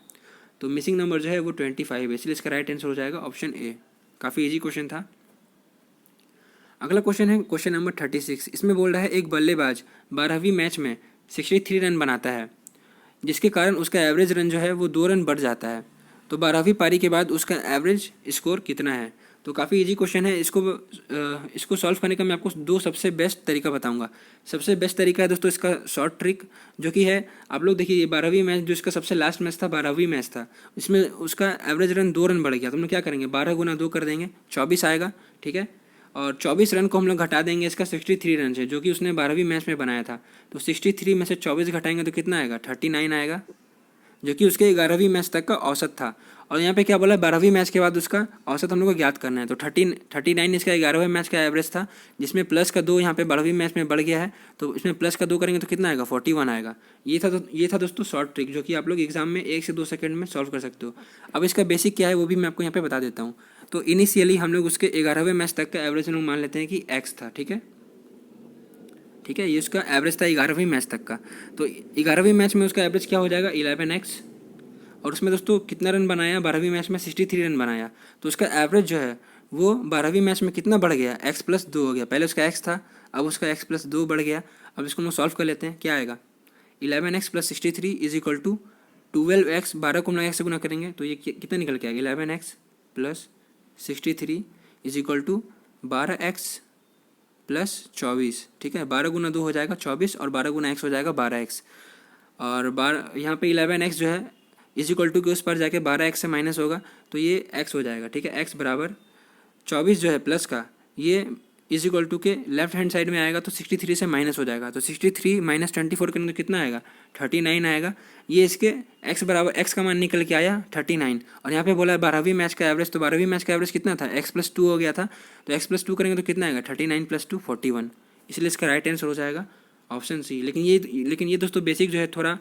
तो मिसिंग नंबर जो है वो 25 है, इसलिए इसका राइट आंसर हो जाएगा ऑप्शन ए। काफ़ी इजी क्वेश्चन था। अगला क्वेश्चन है क्वेश्चन नंबर 36। इसमें बोल रहा है एक बल्लेबाज 12वीं मैच में 63 रन बनाता है जिसके कारण उसका एवरेज रन जो है वो 2 रन बढ़ जाता है। तो 12वीं पारी के बाद उसका एवरेज स्कोर कितना है। तो काफ़ी इजी क्वेश्चन है। इसको सॉल्व करने का मैं आपको 2 सबसे बेस्ट तरीका बताऊंगा। सबसे बेस्ट तरीका है दोस्तों इसका शॉर्ट ट्रिक, जो कि है आप लोग देखिए ये 12वीं मैच जो इसका सबसे लास्ट मैच था 12वीं मैच था, इसमें उसका एवरेज रन 2 रन बढ़ गया। तो हम लोग क्या करेंगे 12 गुना 2 कर देंगे 24 आएगा। ठीक है, और 24 रन को हम लोग घटा देंगे इसका 63 रन से जो कि उसने 12वीं मैच में बनाया था। तो 63 में से 24 घटाएंगे तो कितना आएगा 39 आएगा, जो कि उसके 11वीं मैच तक का औसत था। और यहाँ पे क्या बोला 12वीं मैच के बाद उसका औसत हम लोग को ज्ञात करना है। तो 39 इसका 11वें मैच का एवरेज था जिसमें प्लस का 2 यहाँ पे 12वीं मैच में बढ़ गया है। तो इसमें प्लस का 2 करेंगे तो कितना आएगा 41 आएगा। ये था दोस्तों शॉर्ट ट्रिक जो कि आप लोग एग्जाम में 1 से 2 सेकंड में सॉल्व कर सकते हो। अब इसका बेसिक क्या है वो भी मैं आपको यहाँ पे बता देता हूँ। तो इनिशियली हम लोग उसके 11वें मैच तक का एवरेज हम लोग मान लेते हैं कि x था। ठीक है, ये उसका एवरेज था 11वीं मैच तक का। तो 11वीं मैच में उसका एवरेज क्या हो जाएगा 11x, और उसमें दोस्तों कितना रन बनाया 12वीं मैच में 63 रन बनाया। तो उसका एवरेज जो है वो 12वीं मैच में कितना बढ़ गया x + 2 हो गया। पहले उसका x था, अब उसका x + 2 बढ़ गया। अब इसको हम लोग सॉल्व कर लेते हैं, क्या आएगा 11x + 63 = 12x। 12 को हम लोग x से गुना करेंगे तो ये कितना निकल के आएगा 11x + 63 = 12x + 24। ठीक है, 12 गुना 2 हो जाएगा 24 और 12 गुना x हो जाएगा 12x। और 12 यहाँ पे 11x जो है = के उस पर जाके 12x से माइनस होगा तो ये x हो जाएगा। ठीक है, x बराबर 24 जो है प्लस का ये = के लेफ्ट हैंड साइड में आएगा तो 63 से माइनस हो जाएगा। तो 63 - 24 करेंगे तो कितना आएगा 39 आएगा। ये इसके x बराबर x का मान निकल के आया 39। और यहाँ पे बोला है 12वीं मैच का एवरेज, तो 12वीं मैच का एवरेज कितना था x + 2 हो गया था। तो x + 2 करेंगे तो कितना आएगा 39 + 2 41। इसलिए इसका राइट आंसर हो जाएगा ऑप्शन सी। लेकिन ये दोस्तों बेसिक जो है थोड़ा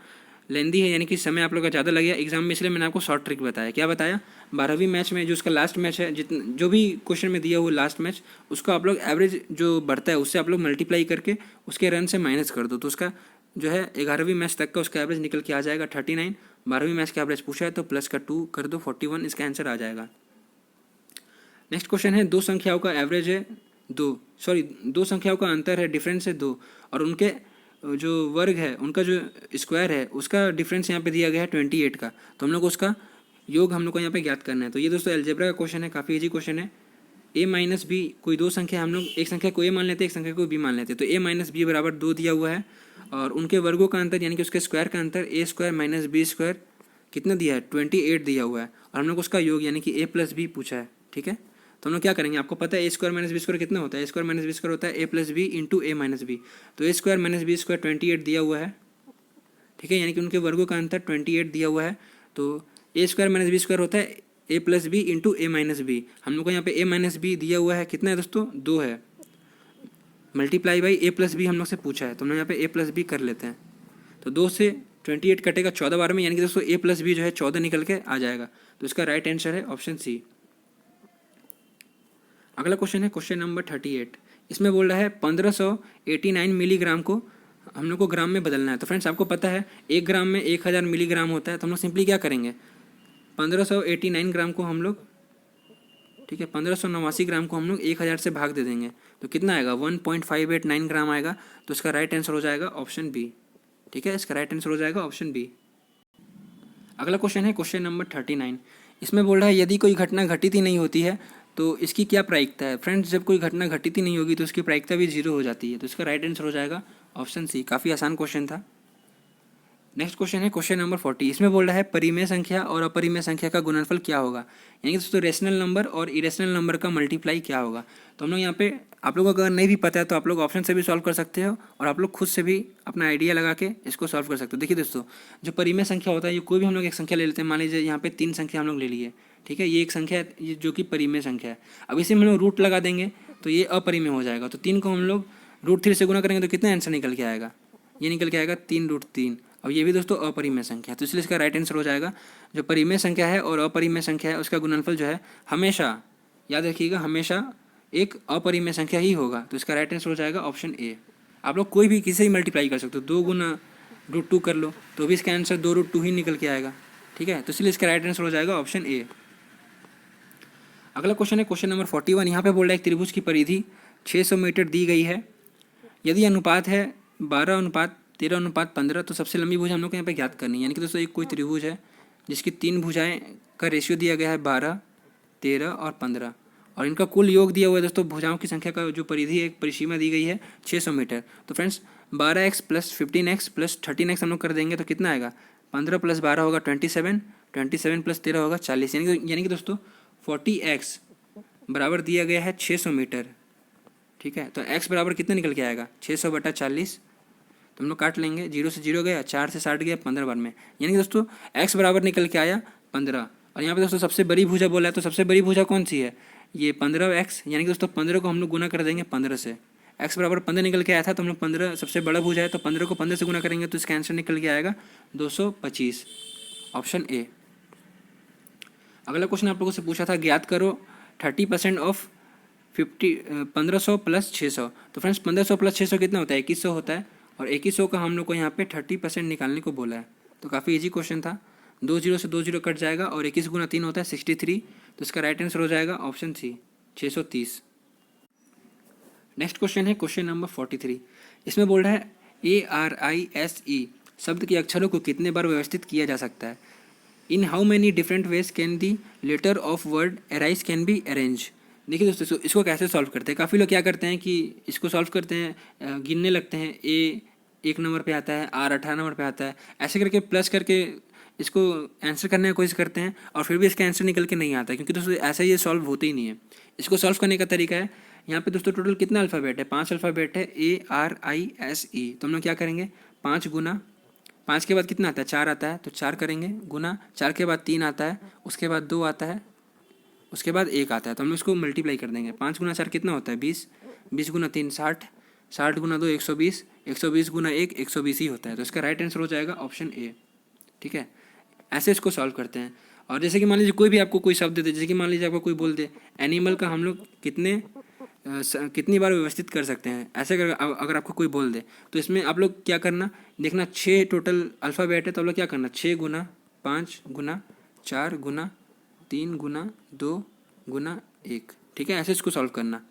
लेंदी है, यानी कि समय आप लोग का ज़्यादा लगेगा एग्जाम में, इसलिए मैंने आपको शॉर्ट ट्रिक बताया। क्या बताया 12वीं मैच में जो उसका लास्ट मैच है जो भी क्वेश्चन में दिया हुआ लास्ट मैच उसका आप लोग एवरेज जो बढ़ता है उससे आप लोग मल्टीप्लाई करके उसके रन से माइनस कर दो तो उसका जो है 11वीं मैच तक का उसका एवरेज निकल के आ जाएगा 39। 12वीं मैच का एवरेज पूछा है तो प्लस का 2 कर दो 41, इसका आंसर आ जाएगा। नेक्स्ट क्वेश्चन है, दो संख्याओं का एवरेज है दो संख्याओं का अंतर है, डिफरेंस है 2, और उनके जो वर्ग है, उनका जो स्क्वायर है, उसका डिफरेंस यहाँ पे दिया गया है 28 का। तो हम लोग उसका योग हम लोग को यहाँ पे ज्ञात करना है। तो ये दोस्तों अलजेब्रा का क्वेश्चन है, काफ़ी इजी क्वेश्चन है। a माइनस बी, कोई दो संख्या, हम लोग एक संख्या को a मान लेते हैं, एक संख्या को b मान लेते हैं। तो a माइनस बी बराबर 2 दिया हुआ है, और उनके वर्गों का अंतर यानी कि उसके स्क्वायर का अंतर a square minus B square कितना दिया है, 28 दिया हुआ है, और हम लोग उसका योग यानी कि a प्लस बी पूछा है। ठीक है, तो हम लोग क्या करेंगे, आपको पता है a square minus B square कितना होता है, a square minus B square होता है a plus B into a minus B. तो a square minus B square 28 दिया हुआ है। ठीक है, यानी कि उनके वर्गों का अंतर 28 दिया हुआ है। तो a square minus B square होता है a plus B into a minus B. हम लोग को यहाँ पे a माइनस बी दिया हुआ है, कितना है दोस्तों, 2 है, multiply by a plus B हम लोग से पूछा है। तो हम लोग यहाँ पे a प्लस बी कर लेते हैं। तो 2 से 28 कटेगा 14 बार में, यानी कि दोस्तों a प्लस बी जो है 14 निकल के आ जाएगा। तो इसका राइट आंसर है ऑप्शन सी। अगला क्वेश्चन है क्वेश्चन नंबर 38। इसमें बोल रहा है 1589 मिलीग्राम को हम लोग को ग्राम में बदलना है। तो फ्रेंड्स आपको पता है 1 ग्राम में 1000 मिलीग्राम होता है। तो हम लोग सिंपली क्या करेंगे, 1589 ग्राम को हम लोग, ठीक है, 1589 ग्राम को हम लोग 1000 से भाग दे देंगे। तो कितना आएगा, 1.589 ग्राम आएगा। तो इसका राइट आंसर हो जाएगा ऑप्शन बी। ठीक है, इसका राइट आंसर हो जाएगा ऑप्शन बी। अगला क्वेश्चन है क्वेश्चन नंबर 39। इसमें बोल रहा है यदि कोई घटना घटित ही नहीं होती है तो इसकी क्या प्रायिकता है। फ्रेंड्स जब कोई घटना घटित ही नहीं होगी तो उसकी प्रायिकता भी 0 हो जाती है। तो इसका राइट आंसर हो जाएगा ऑप्शन सी। काफ़ी आसान क्वेश्चन था। नेक्स्ट क्वेश्चन है क्वेश्चन नंबर 40। इसमें बोल रहा है परिमेय संख्या और अपरिमेय संख्या का गुणनफल क्या होगा, यानी कि दोस्तों रेशनल नंबर और इरेशनल नंबर का मल्टीप्लाई क्या होगा। तो हम लोग यहाँ पे, आप लोगों को अगर नहीं भी पता है तो आप लोग ऑप्शन से भी सॉल्व कर सकते हो, और आप लोग खुद से भी अपना आइडिया लगा के इसको सॉल्व कर सकते हो। देखिए दोस्तों, जो परिमेय संख्या होता है, ये कोई भी हम लोग एक संख्या ले लेते हैं। मान लीजिए यहाँ पे 3 संख्या हम लोग ले लिए, ठीक है, ये एक संख्या है, ये जो कि परिमेय संख्या है। अब इसे हम लोग रूट लगा देंगे तो ये अपरिमेय हो जाएगा। तो 3 को हम लोग √3 से गुना करेंगे तो कितना आंसर निकल के आएगा, ये निकल के आएगा 3√3। अब ये भी दोस्तों अपरिमेय संख्या है, तो इसलिए इसका राइट आंसर हो जाएगा, जो परिमेय संख्या है और अपरिमेय संख्या है उसका गुणनफल जो है हमेशा, याद रखिएगा, हमेशा एक अपरिमेय संख्या ही होगा। तो इसका राइट आंसर हो जाएगा ऑप्शन ए। आप लोग कोई भी किसी ही मल्टीप्लाई कर सकते हो, 2 गुना √2 कर लो तो भी इसका आंसर 2√2 ही निकल के आएगा। ठीक है, तो इसलिए इसका राइट आंसर हो जाएगा ऑप्शन ए। अगला क्वेश्चन है क्वेश्चन नंबर 41। यहाँ पे बोल रहा है एक त्रिभुज की परिधि 600 मीटर दी गई है, यदि अनुपात है 12:13:15, तो सबसे लंबी भुजा हम लोग को यहाँ पे ज्ञात करनी है। यानी कि दोस्तों एक कोई त्रिभुज है जिसकी 3 भुजाएं का रेशियो दिया गया है 12, 13 और 15, और इनका कुल योग दिया हुआ है दोस्तों, भुजाओं की संख्या का जो परिधि है, एक परिसीमा दी गई है 600 मीटर। तो फ्रेंड्स 12x + 15x + 13x हम लोग कर देंगे तो कितना आएगा, 15 + 12 होगा 27, 27 + 13 होगा 40। यानी कि दोस्तों 40x बराबर दिया गया है 600 मीटर। ठीक है, तो x बराबर कितना निकल के आएगा, 600/40। तो हम लोग काट लेंगे, 0 से 0 गया, 4 से 60 गया, 15 बार में। यानी कि दोस्तों x बराबर निकल के आया 15। और यहाँ पे दोस्तों सबसे बड़ी भुजा बोला है, तो सबसे बड़ी भुजा कौन सी है, ये 15x। यानी कि दोस्तों 15 को हम लोग गुना कर देंगे 15 से, x बराबर 15 निकल के आया था, तो हम लोग 15 सबसे बड़ा भुजा है, तो 15 को 15 से गुना करेंगे तो इसका आंसर निकल के आएगा 225, ऑप्शन ए। अगला क्वेश्चन आप लोगों से पूछा था, ज्ञात करो 30% ऑफ 1500 + 600। तो फ्रेंड्स 1500 + 600 कितना होता है, 2100 होता है, और 2100 का हम लोग को यहाँ पे 30% निकालने को बोला है। तो काफ़ी इजी क्वेश्चन था, 2 0 से 2 0 कट जाएगा, और 21 × 3 होता है 63। तो इसका राइट आंसर हो जाएगा ऑप्शन सी, 630। नेक्स्ट क्वेश्चन है क्वेश्चन नंबर 43। इसमें बोल रहा है ARISE शब्द के अक्षरों को कितने बार व्यवस्थित किया जा सकता है, in how many different ways can the letter of word arise can be arrange. देखिए दोस्तों इसको कैसे सॉल्व करते हैं, काफ़ी लोग क्या करते हैं कि इसको सॉल्व करते हैं, गिनने लगते हैं, A 1 नंबर पे आता है, R 18 नंबर पे आता है, ऐसे करके प्लस करके इसको आंसर करने की कोशिश करते हैं, और फिर भी इसका आंसर निकल के नहीं आता है, क्योंकि दोस्तों ऐसे ये सॉल्व होते ही नहीं है। इसको सॉल्व करने का तरीका है, यहाँ पे दोस्तों टोटल कितना अल्फ़ाबेट है, 5 अल्फ़ाबेट है, ARISE। तो हम लोग क्या करेंगे, 5 गुना 5 के बाद कितना आता है, 4 आता है, तो 4 करेंगे, गुना 4 के बाद 3 आता है, उसके बाद 2 आता है, उसके बाद 1 आता है। तो हम इसको मल्टीप्लाई कर देंगे, 5 गुना 4 कितना होता है, 20, 20 गुना 3 60, 60 गुना 2 120, 120 गुना 1 120 ही होता है। तो इसका राइट आंसर हो जाएगा ऑप्शन ए। ठीक है, ऐसे इसको सॉल्व करते हैं। और जैसे कि मान लीजिए कोई भी आपको कोई शब्द दे, जैसे कि मान लीजिए आपको कोई बोल दे एनिमल का हम लोग कितनी बार व्यवस्थित कर सकते हैं, ऐसे अगर आपको कोई बोल दे, तो इसमें आप लोग क्या करना, देखना 6 टोटल अल्फ़ाबेट है, तो आप लोग क्या करना, 6 गुना 5 गुना 4 गुना 3 गुना 2 गुना 1, ठीक है, ऐसे इसको सॉल्व करना।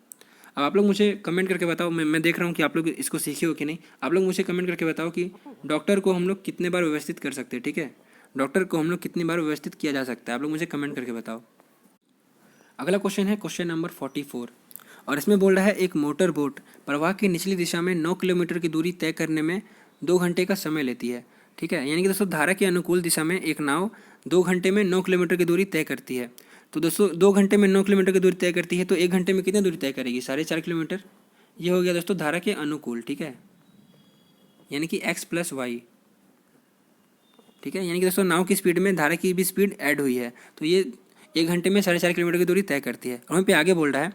अब आप लोग मुझे कमेंट करके बताओ, मैं देख रहा हूँ कि आप लोग इसको सीखे हो कि नहीं। आप लोग मुझे कमेंट करके बताओ कि डॉक्टर को हम लोग कितने बार व्यवस्थित कर सकते हैं। ठीक है, डॉक्टर को हम लोग कितनी बार व्यवस्थित किया जा सकता है, आप लोग मुझे कमेंट करके बताओ। अगला क्वेश्चन है क्वेश्चन नंबर 44, और इसमें बोल रहा है एक मोटर बोट प्रवाह की निचली दिशा में 9 किलोमीटर की दूरी तय करने में 2 घंटे का समय लेती है। ठीक है, यानी कि दोस्तों धारा के अनुकूल दिशा में एक नाव 2 घंटे में 9 किलोमीटर की दूरी तय करती है। तो दोस्तों 2 घंटे में 9 किलोमीटर की दूरी तय करती है, तो 1 घंटे में कितनी दूरी तय करेगी? 4.5 किलोमीटर। ये हो गया दोस्तों धारा के अनुकूल। ठीक है, यानी कि x + y। ठीक है, यानी कि दोस्तों नाव की स्पीड में धारा की भी स्पीड ऐड हुई है, तो ये 1 घंटे में 4.5 किलोमीटर की दूरी तय करती है। और वहीं पे आगे बोल रहा है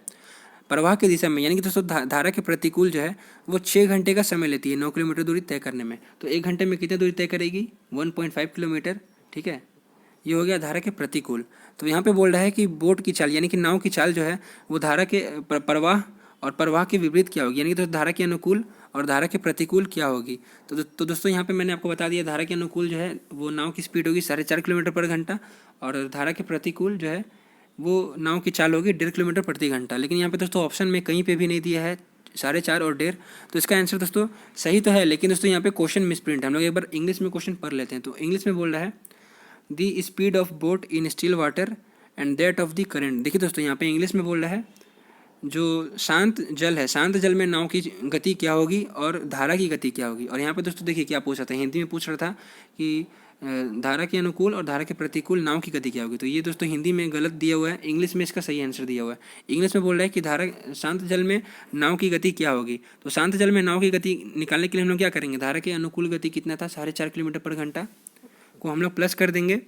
प्रवाह की दिशा में, यानी कि दोस्तों धारा के प्रतिकूल जो है वो 6 घंटे का समय लेती है 9 किलोमीटर दूरी तय करने में। तो 1 घंटे में कितनी दूरी तय करेगी? 1.5 किलोमीटर। ठीक है, ये हो गया धारा के प्रतिकूल। तो यहाँ पे बोल रहा है कि बोट की चाल, यानी कि नाव की चाल जो है वो धारा के प्रवाह और प्रवाह के विपरीत क्या होगी, यानी कि तो धारा के अनुकूल और धारा के प्रतिकूल क्या होगी। तो दोस्तों यहाँ पे मैंने आपको बता दिया, धारा के अनुकूल जो है वो नाव की स्पीड होगी 4.5 किलोमीटर पर घंटा, और धारा के प्रतिकूल जो है वो नाव की चाल होगी 1.5 किलोमीटर प्रति घंटा। लेकिन यहाँ पे दोस्तों ऑप्शन में कहीं पे भी नहीं दिया है 4.5 और 1.5, तो इसका आंसर दोस्तों सही तो है, लेकिन दोस्तों यहाँ पे क्वेश्चन मिसप्रिंट है। हम लोग एक बार इंग्लिश में क्वेश्चन पढ़ लेते हैं। तो इंग्लिश में बोल रहा है the speed of boat in still water and that of the current. देखिए दोस्तों यहाँ पे इंग्लिश में बोल रहा है जो शांत जल है, शांत जल में नाव की गति क्या होगी और धारा की गति क्या होगी। और यहाँ पे दोस्तों देखिए क्या पूछ रहा था, हिंदी में पूछ रहा था कि धारा के अनुकूल और धारा के प्रतिकूल नाव की गति क्या होगी। तो ये दोस्तों हिंदी में गलत दिया हुआ है, इंग्लिश में इसका सही आंसर दिया हुआ है। इंग्लिश में बोल रहा है कि धारा शांत जल में नाव की गति क्या होगी। तो शांत जल में नाव की गति निकालने के लिए हम लोग क्या करेंगे, धारा के अनुकूल गति कितना था 4.5 किलोमीटर पर घंटा को हम लोग प्लस कर देंगे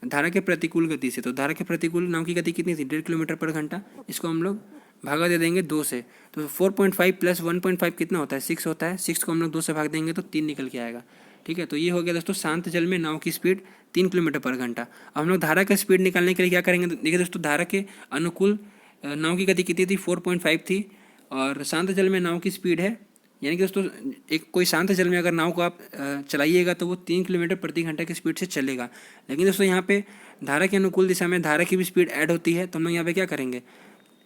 धारा के प्रतिकूल गति से। तो धारा के प्रतिकूल नाव की गति कितनी थी? 1.5 किलोमीटर पर घंटा। इसको हम लोग भागा दे देंगे 2 से। तो 4.5 + 1.5 कितना होता है? 6 होता है। 6 को हम लोग 2 से भाग देंगे तो 3 निकल के आएगा। ठीक है, तो ये हो गया दोस्तों शांत जल में नाव की स्पीड 3 किलोमीटर पर घंटा। अब हम लोग धारा का स्पीड निकालने के लिए क्या करेंगे? देखिए दोस्तों धारा के अनुकूल नाव की गति कितनी थी? 4.5 थी, और शांत जल में नाव की स्पीड है, यानी कि दोस्तों एक कोई शांत जल में अगर नाव को आप चलाइएगा तो वो 3 किलोमीटर प्रति घंटा की स्पीड से चलेगा। लेकिन दोस्तों यहाँ पे धारा के अनुकूल दिशा में धारा की भी स्पीड ऐड होती है, तो हम लोग यहाँ पे क्या करेंगे?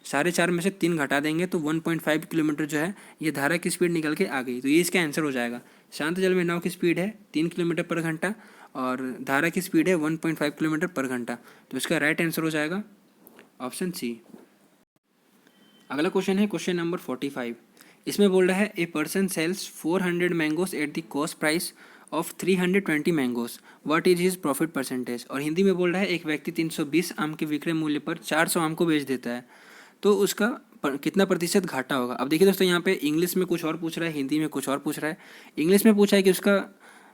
4.5 में से 3 घटा देंगे तो 1.5 किलोमीटर जो है ये धारा की स्पीड निकल के आ गई। तो ये इसका आंसर हो जाएगा। शांत जल में नाव की स्पीड है 3 किलोमीटर पर घंटा और धारा की स्पीड है 1.5 किलोमीटर पर घंटा। तो इसका राइट आंसर हो जाएगा ऑप्शन सी। अगला क्वेश्चन है क्वेश्चन नंबर 45। इसमें बोल रहा है a person sells 400 mangoes at the cost price of 320 mangoes, what is his profit percentage. और हिंदी में बोल रहा है एक व्यक्ति 320 आम के विक्रय मूल्य पर 400 आम को बेच देता है, तो उसका कितना प्रतिशत घाटा होगा। अब देखिए दोस्तों यहाँ पे इंग्लिश में कुछ और पूछ रहा है, हिंदी में कुछ और पूछ रहा है। इंग्लिश में पूछा है कि उसका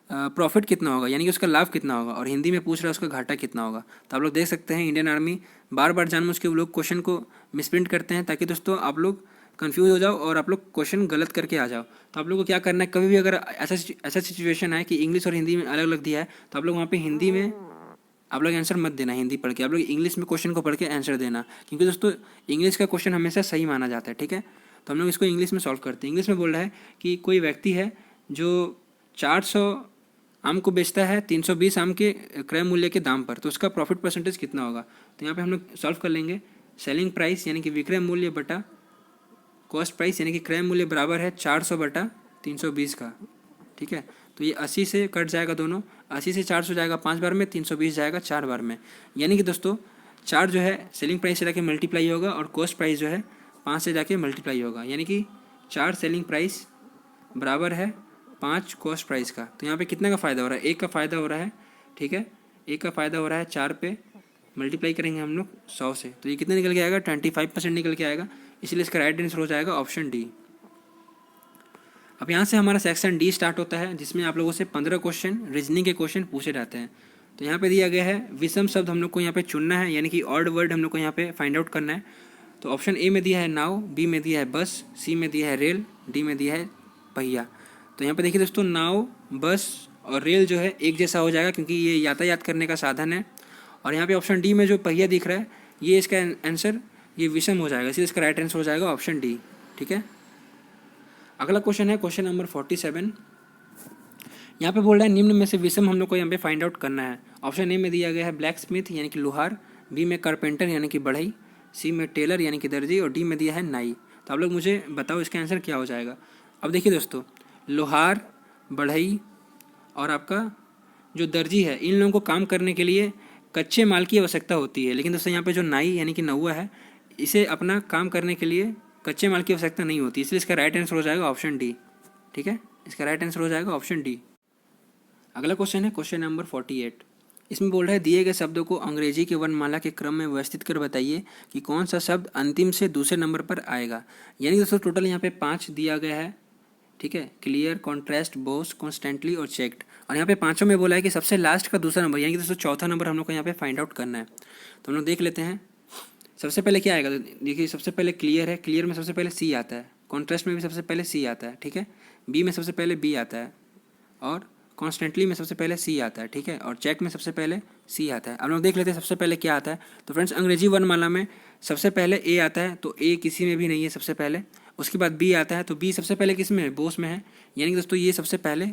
प्रॉफिट कितना होगा, यानी कि उसका लाभ कितना होगा, और हिंदी में पूछ रहा है उसका घाटा कितना होगा। तो आप लोग देख सकते हैं इंडियन आर्मी बार बार जानबूझ के वो लोग क्वेश्चन को मिसप्रिंट करते हैं, ताकि दोस्तों आप लोग कंफ्यूज हो जाओ और आप लोग क्वेश्चन गलत करके आ जाओ। तो आप लोग को क्या करना है, कभी भी अगर ऐसा सिचुएशन है कि इंग्लिश और हिंदी में अलग अलग दिया है, तो आप लोग वहाँ पे हिंदी में आप लोग आंसर मत देना हिंदी पढ़ के, आप लोग इंग्लिश में क्वेश्चन को पढ़ के आंसर देना, क्योंकि दोस्तों इंग्लिश का क्वेश्चन हमेशा सही माना जाता है। ठीक है, तो हम लोग इसको इंग्लिश में सॉल्व करते हैं। इंग्लिश में बोल रहा है कि कोई व्यक्ति है जो 400 आम को बेचता है 320 आम के क्रय मूल्य के दाम पर, तो उसका प्रॉफिट परसेंटेज कितना होगा। तो यहाँ पे हम लोग सॉल्व कर लेंगे। सेलिंग प्राइस यानी कि विक्रय मूल्य बटा कॉस्ट प्राइस यानी कि क्रय मूल्य बराबर है 400 बटा 320 का। ठीक है, तो ये 80 से कट जाएगा दोनों, 80 से 400 जाएगा 5 बार में, 320 जाएगा 4 बार में। यानी कि दोस्तों 4 जो है सेलिंग प्राइस से जाके मल्टीप्लाई होगा और कॉस्ट प्राइस जो है 5 से जाके मल्टीप्लाई होगा, यानी कि 4 सेलिंग प्राइस बराबर है 5 कॉस्ट प्राइस का। तो यहाँ पे कितना का फ़ायदा हो रहा है? 1 का फ़ायदा हो रहा है। ठीक है, 1 का फ़ायदा हो रहा है, 4 पे मल्टीप्लाई करेंगे हम लोग 100 से, तो ये कितना निकल के आएगा? 25% निकल के आएगा। इसलिए इसका राइट आंसर हो जाएगा ऑप्शन डी। अब यहाँ से हमारा सेक्शन डी स्टार्ट होता है, जिसमें आप लोगों से 15 क्वेश्चन रीजनिंग के क्वेश्चन पूछे जाते हैं। तो यहाँ पे दिया गया है विषम शब्द हम लोग को यहाँ पे चुनना है, यानी कि ऑड वर्ड हम लोग को यहाँ पे फाइंड आउट करना है। तो ऑप्शन ए में दिया है नाव, बी में दिया है बस, सी में दिया है रेल, डी में दिया है पहिया। तो यहाँ पे देखिए दोस्तों नाव, बस और रेल जो है एक जैसा हो जाएगा, क्योंकि ये यातायात करने का साधन है। और यहाँ पे ऑप्शन डी में जो पहिया दिख रहा है ये इसका आंसर ये विषम हो जाएगा, इसलिए इसका राइट आंसर हो जाएगा ऑप्शन डी। ठीक है, अगला क्वेश्चन है क्वेश्चन नंबर 47। यहाँ पे बोल रहा है निम्न में से विषम हम लोग को यहाँ पे फाइंड आउट करना है। ऑप्शन ए में दिया गया है ब्लैक स्मिथ यानी कि लोहार, बी में कारपेंटर यानी कि बढ़ई, सी में टेलर यानी कि दर्जी, और डी में दिया है नाई। तो आप लोग मुझे बताओ इसका आंसर क्या हो जाएगा। अब देखिए दोस्तों, लोहार, बढ़ई और आपका जो दर्जी है, इन लोगों को काम करने के लिए कच्चे माल की आवश्यकता होती है, लेकिन दोस्तों यहाँ पे जो नाई यानी कि नौवा है, इसे अपना काम करने के लिए कच्चे माल की आवश्यकता नहीं होती, इसलिए इसका राइट आंसर हो जाएगा ऑप्शन डी। ठीक है, इसका राइट आंसर हो जाएगा ऑप्शन डी। अगला क्वेश्चन है क्वेश्चन नंबर 48। इसमें बोल रहा है दिए गए शब्दों को अंग्रेजी के वर्णमाला के क्रम में व्यवस्थित कर बताइए कि कौन सा शब्द अंतिम से दूसरे नंबर पर आएगा। यानी दोस्तों टोटल यहाँ पे 5 दिया गया है। ठीक है, क्लियर, कॉन्ट्रास्ट, बोस, कॉन्स्टेंटली और चेक्ड। और यहाँ पे पांचों में बोला है कि सबसे लास्ट का दूसरा नंबर, यानी कि दोस्तों चौथा नंबर हम लोग को यहाँ पे फाइंड आउट करना है। तो हम लोग देख लेते हैं सबसे पहले क्या आएगा। देखिए सबसे पहले क्लियर है, क्लियर में सबसे पहले सी आता है, कॉन्ट्रास्ट में भी सबसे पहले सी आता है। ठीक है, बी में सबसे पहले बी आता है, और कॉन्स्टेंटली में सबसे पहले सी आता है। ठीक है, और चेक में सबसे पहले सी आता है। अब लोग देख लेते हैं सबसे पहले क्या आता है। तो फ्रेंड्स अंग्रेजी वर्णमाला में सबसे पहले ए आता है, तो ए किसी में भी नहीं है सबसे पहले। उसके बाद बी आता है, तो बी सबसे पहले किस में है, बोस में है, यानी कि दोस्तों ये सबसे पहले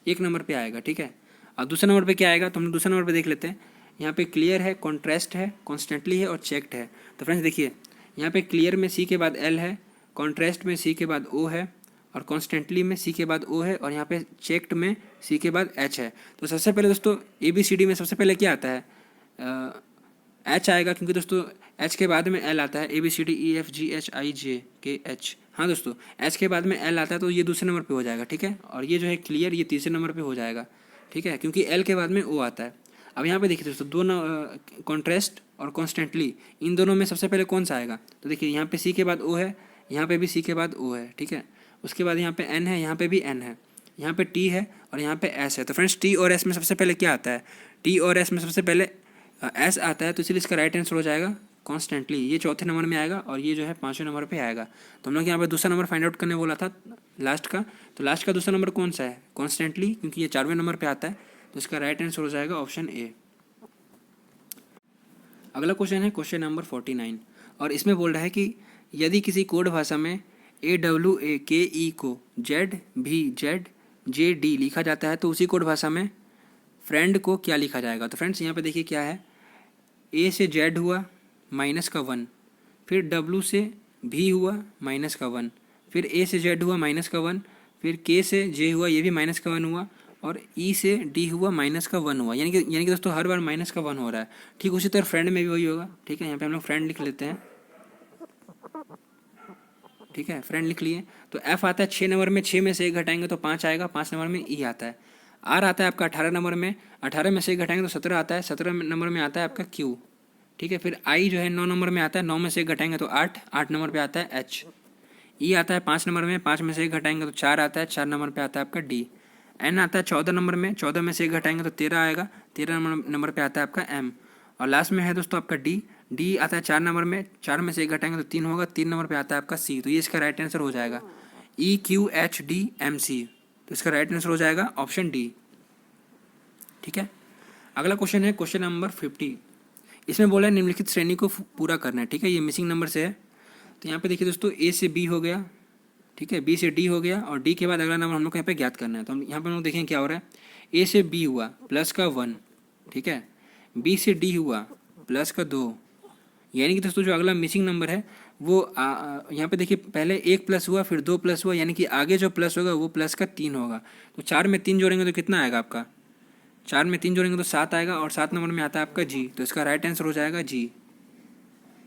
1 नंबर पे आएगा। ठीक है, और दूसरे नंबर पे क्या आएगा, तो हम दूसरे नंबर पे देख लेते हैं। यहाँ पे क्लियर है, कॉन्ट्रास्ट है, कॉन्स्टेंटली है और चेक्ड है। तो फ्रेंड्स देखिए यहाँ पे क्लियर में सी के बाद एल है, कॉन्ट्रास्ट में सी के बाद ओ है, और कॉन्स्टेंटली में सी के बाद ओ है, और यहाँ पे चेक्ड में सी के बाद एच है। तो सबसे पहले दोस्तों ABCD में सबसे पहले क्या आता है, एच आएगा, क्योंकि दोस्तों एच के बाद में एल आता है, ABCDEFGHIJKH। हाँ दोस्तों, एच के बाद में एल आता है, तो ये दूसरे नंबर पे हो जाएगा। ठीक है, और ये जो है क्लियर, ये तीसरे नंबर पे हो जाएगा। ठीक है, क्योंकि एल के बाद में ओ आता है। अब यहाँ पे देखिए दोस्तों दो कॉन्ट्रास्ट और कॉन्स्टेंटली, इन दोनों में सबसे पहले कौन सा आएगा। तो देखिए यहाँ पे सी के बाद ओ है, यहाँ पे भी सी के बाद ओ है। ठीक है, उसके बाद यहाँ पे एन है, यहाँ पे भी एन है, यहाँ पे टी है और यहाँ पे एस है। तो फ्रेंड्स टी और एस में सबसे पहले क्या आता है, टी और एस में सबसे पहले एस आता है, तो इसलिए इसका राइट आंसर हो जाएगा कॉन्स्टेंटली। ये चौथे नंबर में आएगा और ये जो है 5वें नंबर पे आएगा। तो हम लोग यहाँ पे दूसरा नंबर फाइंड आउट करने बोला था लास्ट का, तो लास्ट का दूसरा नंबर कौन सा है, कॉन्स्टेंटली, क्योंकि ये 4वें नंबर पे आता है। तो इसका राइट आंसर हो जाएगा ऑप्शन ए। अगला क्वेश्चन है क्वेश्चन नंबर 49, और इसमें बोल रहा है कि यदि किसी कोड भाषा में AWAKE को ZBZJD लिखा जाता है, तो उसी कोड भाषा में फ्रेंड को क्या लिखा जाएगा। तो फ्रेंड्स यहाँ पे देखिए क्या है, A से Z हुआ -1, फिर W से V हुआ -1, फिर A से Z हुआ -1, फिर K से J हुआ, ये भी -1 हुआ, और E से D हुआ -1 हुआ। यानी कि दोस्तों हर बार -1 हो रहा है। ठीक उसी तरह फ्रेंड में भी वही होगा। ठीक है, यहाँ पे हम लोग फ्रेंड लिख लेते हैं। ठीक है, फ्रेंड लिख लिए। तो F आता है 6 नंबर में, 6 में से 1 घटाएंगे तो 5 आएगा, 5 नंबर में E आता है। R आता है आपका 18 नंबर में, 18 में से 1 घटाएंगे तो 17 आता है, 17 नंबर में आता है आपका Q। ठीक है, फिर I जो है 9 नंबर में आता है, 9 में से 1 घटाएंगे तो 8, 8 नंबर पे आता है H। E आता है 5 नंबर में, 5 में से 1 घटाएंगे तो 4 आता है, 4 नंबर पे आता है आपका D। N आता है 14 नंबर में, 14 में से 1 घटाएंगे तो 13 आएगा, 13 नंबर पे आता है आपका M। और लास्ट में है दोस्तों आपका D आता है 4 नंबर में, 4 में से 1 घटाएंगे तो 3 होगा, 3 नंबर पे आता है आपका C। तो ये इसका राइट आंसर हो जाएगा EQHDMC। तो इसका राइट आंसर हो जाएगा ऑप्शन डी। ठीक है, अगला क्वेश्चन है क्वेश्चन नंबर 50। इसमें बोला है निम्नलिखित श्रेणी को पूरा करना है। ठीक है, ये मिसिंग नंबर से है। तो यहाँ पे देखिए दोस्तों A से B हो गया, ठीक है, B से D हो गया, और D के बाद अगला नंबर हम लोग को यहाँ पे ज्ञात करना है। तो हम यहाँ पे हम लोग देखें क्या हो रहा है। A से B हुआ +1, ठीक है, B से D हुआ +2, यानी कि दोस्तों जो अगला मिसिंग नंबर है वो यहाँ पे देखिए पहले 1 प्लस हुआ, फिर 2 प्लस हुआ, यानी कि आगे जो प्लस होगा वो प्लस का 3 होगा। तो 4 में 3 जोड़ेंगे तो कितना आएगा आपका, 4 में 3 जोड़ेंगे तो 7 आएगा, और 7 नंबर में आता है आपका G। तो इसका राइट आंसर हो जाएगा G,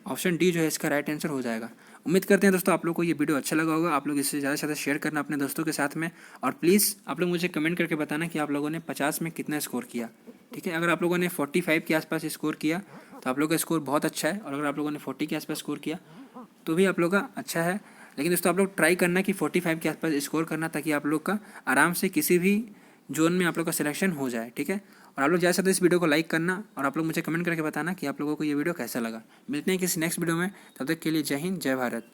ऑप्शन डी जो है इसका राइट आंसर हो जाएगा। उम्मीद करते हैं दोस्तों आप लोग को ये वीडियो अच्छा लगा होगा। आप लोग इससे ज़्यादा से ज़्यादा शेयर करना अपने दोस्तों के साथ में, और प्लीज़ आप लोग मुझे कमेंट करके बताना कि आप लोगों ने 50 में कितना स्कोर किया। ठीक है, अगर आप लोगों ने 45 के आसपास स्कोर किया तो आप लोग का स्कोर बहुत अच्छा है, और अगर आप लोगों ने 40 के आसपास स्कोर किया तो भी आप लोग का अच्छा है। लेकिन दोस्तों आप लोग ट्राई करना कि 45 के आसपास स्कोर करना, ताकि आप लोग का आराम से किसी भी जोन में आप लोग का सिलेक्शन हो जाए। ठीक है, और आप लोग ज़्यादा से ज़्यादा इस वीडियो को लाइक करना, और आप लोग मुझे कमेंट करके बताना कि आप लोगों को ये वीडियो कैसा लगा। मिलते हैं किसी नेक्स्ट वीडियो में, तब तक के लिए जय हिंद, जय भारत।